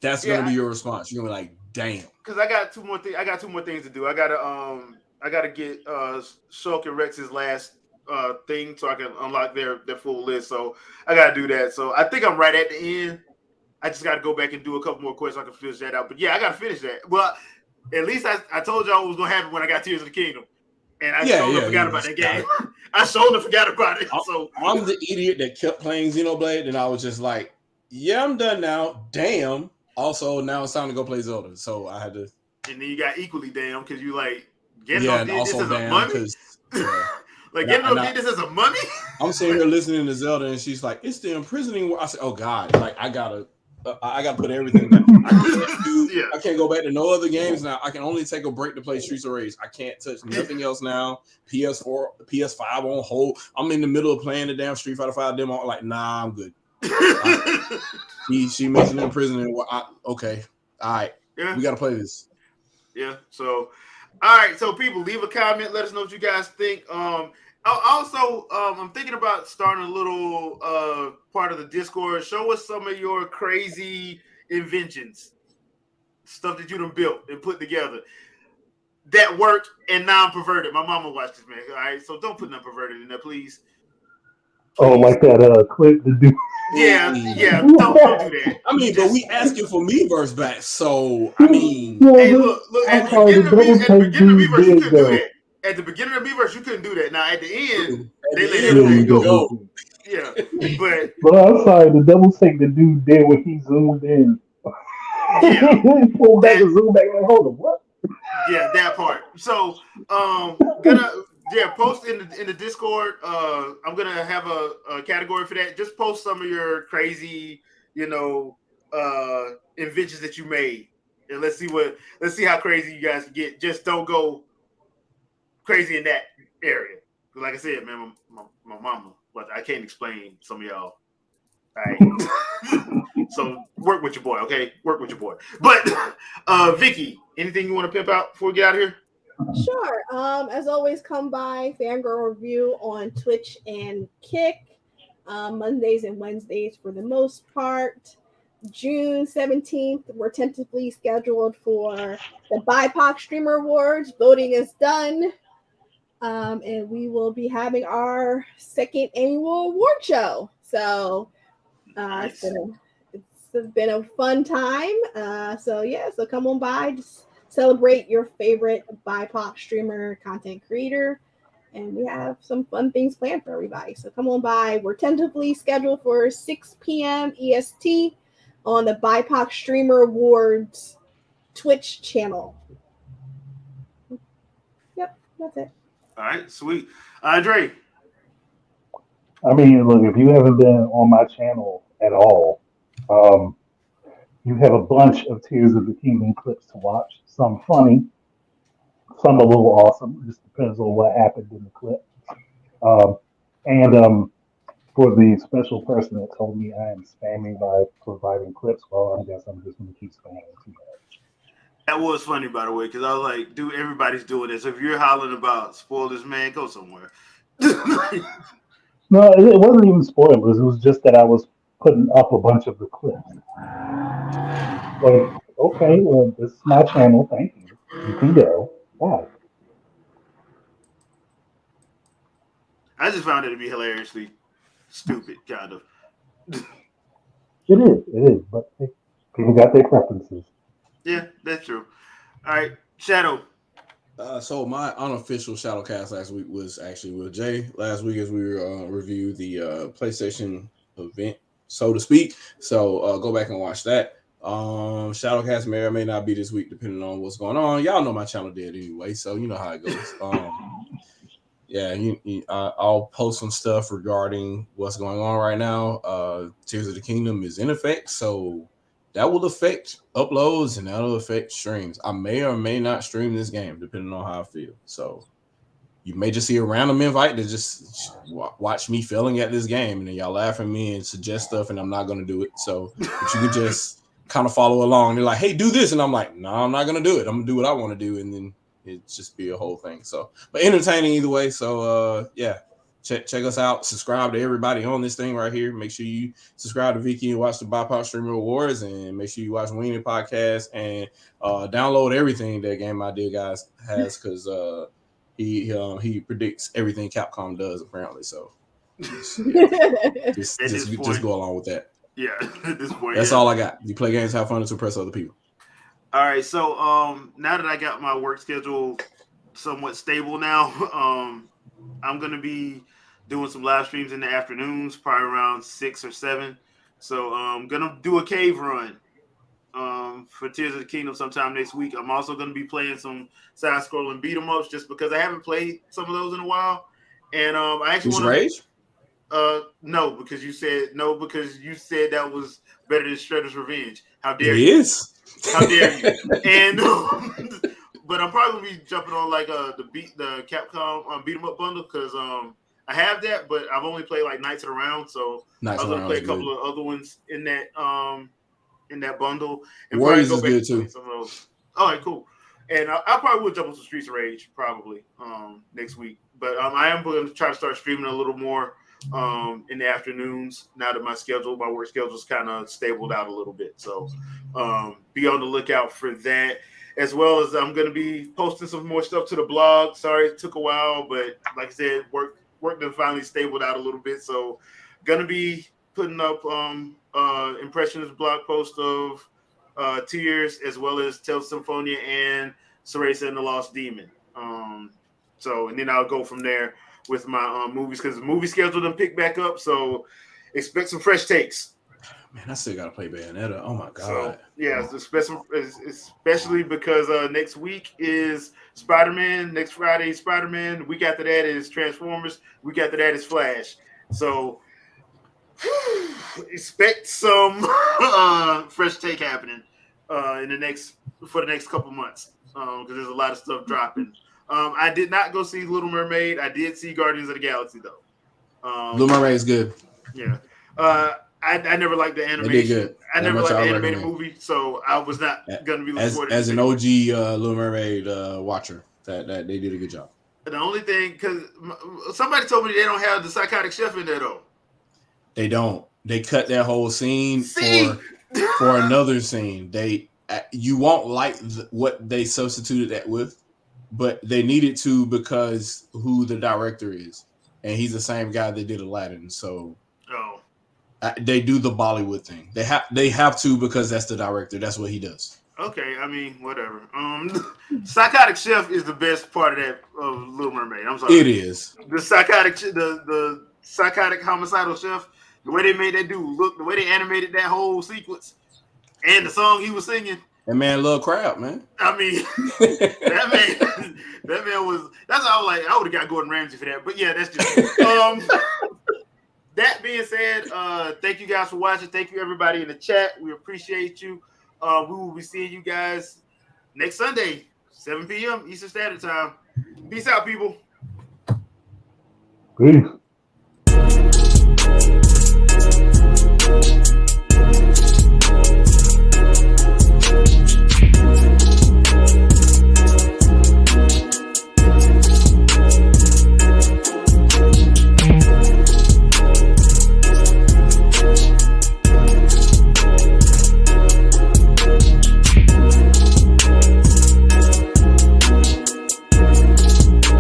That's gonna be your response. You're gonna be like, "Damn!" Because I got 2 more things. I got 2 more things to do. I gotta get Shulk and Rex's last thing so I can unlock their full list. So I gotta do that. So I think I'm right at the end. I just gotta go back and do a couple more quests so I can finish that out. But yeah, I gotta finish that. Well, at least I told y'all what was gonna happen when I got Tears of the Kingdom. And I forgot about that game. I forgot about it. So I'm the idiot that kept playing Xenoblade, and I was just like, "Yeah, I'm done now." Damn. Also, now it's time to go play Zelda. So I had to. And then you got equally damn because you like and also this damn because like did this as a mummy. I'm sitting here listening to Zelda, and she's like, "It's the imprisoning." I said, "Oh God!" Like I gotta put everything down. I can't go back to no other games now. I can only take a break to play Streets of Rage. I can't touch nothing else now. PS4, PS5 on hold. I'm in the middle of playing the damn Street Fighter 5 demo. Like, nah, I'm good. She mentioned imprisoning. Okay, all right. Yeah. We gotta play this. Yeah. So, all right. So, people, leave a comment. Let us know what you guys think. Also, I'm thinking about starting a little part of the Discord. Show us some of your crazy inventions, stuff that you done built and put together that worked and non-perverted. My mama watched this, man. All right, so don't put non-perverted in there, please. Oh, like that clip to do. Yeah. Don't do that. I mean, but we asking for Miiverse back, so I mean, hey, look. At the beginning of Miiverse, you couldn't do that. At the beginning of Miiverse, you couldn't do that. Now at the end, they let everything go. Yeah, but I'm sorry. The double take the dude did when he zoomed in. Yeah, he pulled back and zoomed back. Like, hold on, what? Yeah, that part. So, Yeah, post in the Discord. I'm gonna have a category for that. Just post some of your crazy, you know, inventions that you made, and let's see how crazy you guys can get. Just don't go crazy in that area. Like I said, man, my mama, but I can't explain some of y'all. All right. So work with your boy, okay? Work with your boy. But Vicky, anything you want to pimp out before we get out of here? Sure. As always, come by Fangirl Review on Twitch and Kick. Mondays and Wednesdays for the most part. June 17th, we're tentatively scheduled for the BIPOC Streamer Awards. Voting is done. And we will be having our second annual award show. So Nice. it's been a fun time. So come on by, just celebrate your favorite BIPOC streamer, content creator, and we have some fun things planned for everybody. So come on by. We're tentatively scheduled for 6 p.m. EST on the BIPOC Streamer Awards Twitch channel. Yep, that's it. All right, sweet. Andre. I mean, look, if you haven't been on my channel at all, um, you have a bunch of Tears of the Kingdom clips to watch. Some funny, some a little awesome. It just depends on what happened in the clip. Um, and for the special person that told me I am spamming by providing clips, well, I guess I'm just going to keep spamming too bad. That was funny, by the way, because I was like, dude, everybody's doing this. If you're hollering about spoilers, man, go somewhere. No, it wasn't even spoilers. It was just that I was putting up a bunch of the clips. Like, okay, well, this is my channel. Thank you. You can go. Bye. I just found it to be hilariously stupid, kind of. It is, but people got their preferences. Yeah, that's true. All right, Shadow. So my unofficial Shadowcast last week was actually with Jay. Last week as we reviewed the PlayStation event, so to speak. So go back and watch that. Shadowcast may or may not be this week, depending on what's going on. Y'all know my channel did anyway, so you know how it goes. Yeah, I'll post some stuff regarding what's going on right now. Tears of the Kingdom is in effect, so that will affect uploads and that'll affect streams. I may or may not stream this game, depending on how I feel. So you may just see a random invite to just watch me failing at this game, and then y'all laugh at me and suggest stuff, and I'm not going to do it. So but you can just kind of follow along. They're like, hey, do this. And I'm like, no, I'm not going to do it. I'm going to do what I want to do. And then it just be a whole thing. So, but entertaining either way. So, yeah. Check us out. Subscribe to everybody on this thing right here. Make sure you subscribe to Vicky and watch the BIPOC Streamer Awards, and make sure you watch Wingin podcast and download everything that Game Idea guys has, because he predicts everything Capcom does apparently. So just go along with that. Yeah, at this point, that's all I got. You play games, have fun, and to impress other people. All right, so now that I got my work schedule somewhat stable now, I'm gonna be doing some live streams in the afternoons, probably around 6 or 7. So I'm gonna do a cave run for Tears of the Kingdom sometime next week. I'm also gonna be playing some side-scrolling beat 'em ups just because I haven't played some of those in a while. And I actually want to Rage. No, because you said that was better than Shredder's Revenge. How dare it you? It is. How dare you? And but I'm probably gonna be jumping on like the Capcom beat 'em up bundle, because I have that, but I've only played like Knights of the Round, so I was gonna play a couple of other ones in that bundle. And Warriors is good too. Some of those. All right, cool. And I probably will jump on some Streets of Rage probably next week. But I am going to try to start streaming a little more in the afternoons now that my work schedule is kind of stabled out a little bit. So be on the lookout for that, as well as I'm going to be posting some more stuff to the blog. Sorry it took a while, but like I said, work done finally stabled out a little bit. So going to be putting up impressions blog post of Tears, as well as Tales of Symphonia and Cereza and the Lost Demon. So, and then I'll go from there with my movies, because the movie schedule done pick back up. So expect some fresh takes. Man, I still gotta play Bayonetta. Oh my So god. yeah, especially because next week is Spider-Man. Next Friday is Spider-Man. Week after that is Transformers. Week after that is Flash. So expect some fresh take happening in the next couple months because there's a lot of stuff dropping. I did not go see Little Mermaid. I did see Guardians of the Galaxy though. Little Mermaid is good. Yeah. I never liked the They did animation. good. I That never much liked I the animated recommend. movie, so I was not gonna be looking forward to As this an anyway. OG Little Mermaid watcher, that they did a good job. The only thing, because somebody told me they don't have the psychotic chef in there though. They don't. They cut that whole scene See, for another scene. You won't like what they substituted that with, but they needed to because who the director is, and he's the same guy that did Aladdin. So oh, they do the Bollywood thing. They have to because that's the director. That's what he does. okay. I mean, whatever. Psychotic chef is the best part of that of Little Mermaid. I'm sorry. It is. The psychotic homicidal chef. The way they made that dude look, the way they animated that whole sequence, and the song he was singing. That man love crab, man. I mean, that man was. That's how I was like. I would have got Gordon Ramsay for that. But yeah, that's just. That being said, thank you guys for watching. Thank you everybody in the chat. We appreciate you. We will be seeing you guys next Sunday, 7 p.m. Eastern Standard Time. Peace out, people. Peace.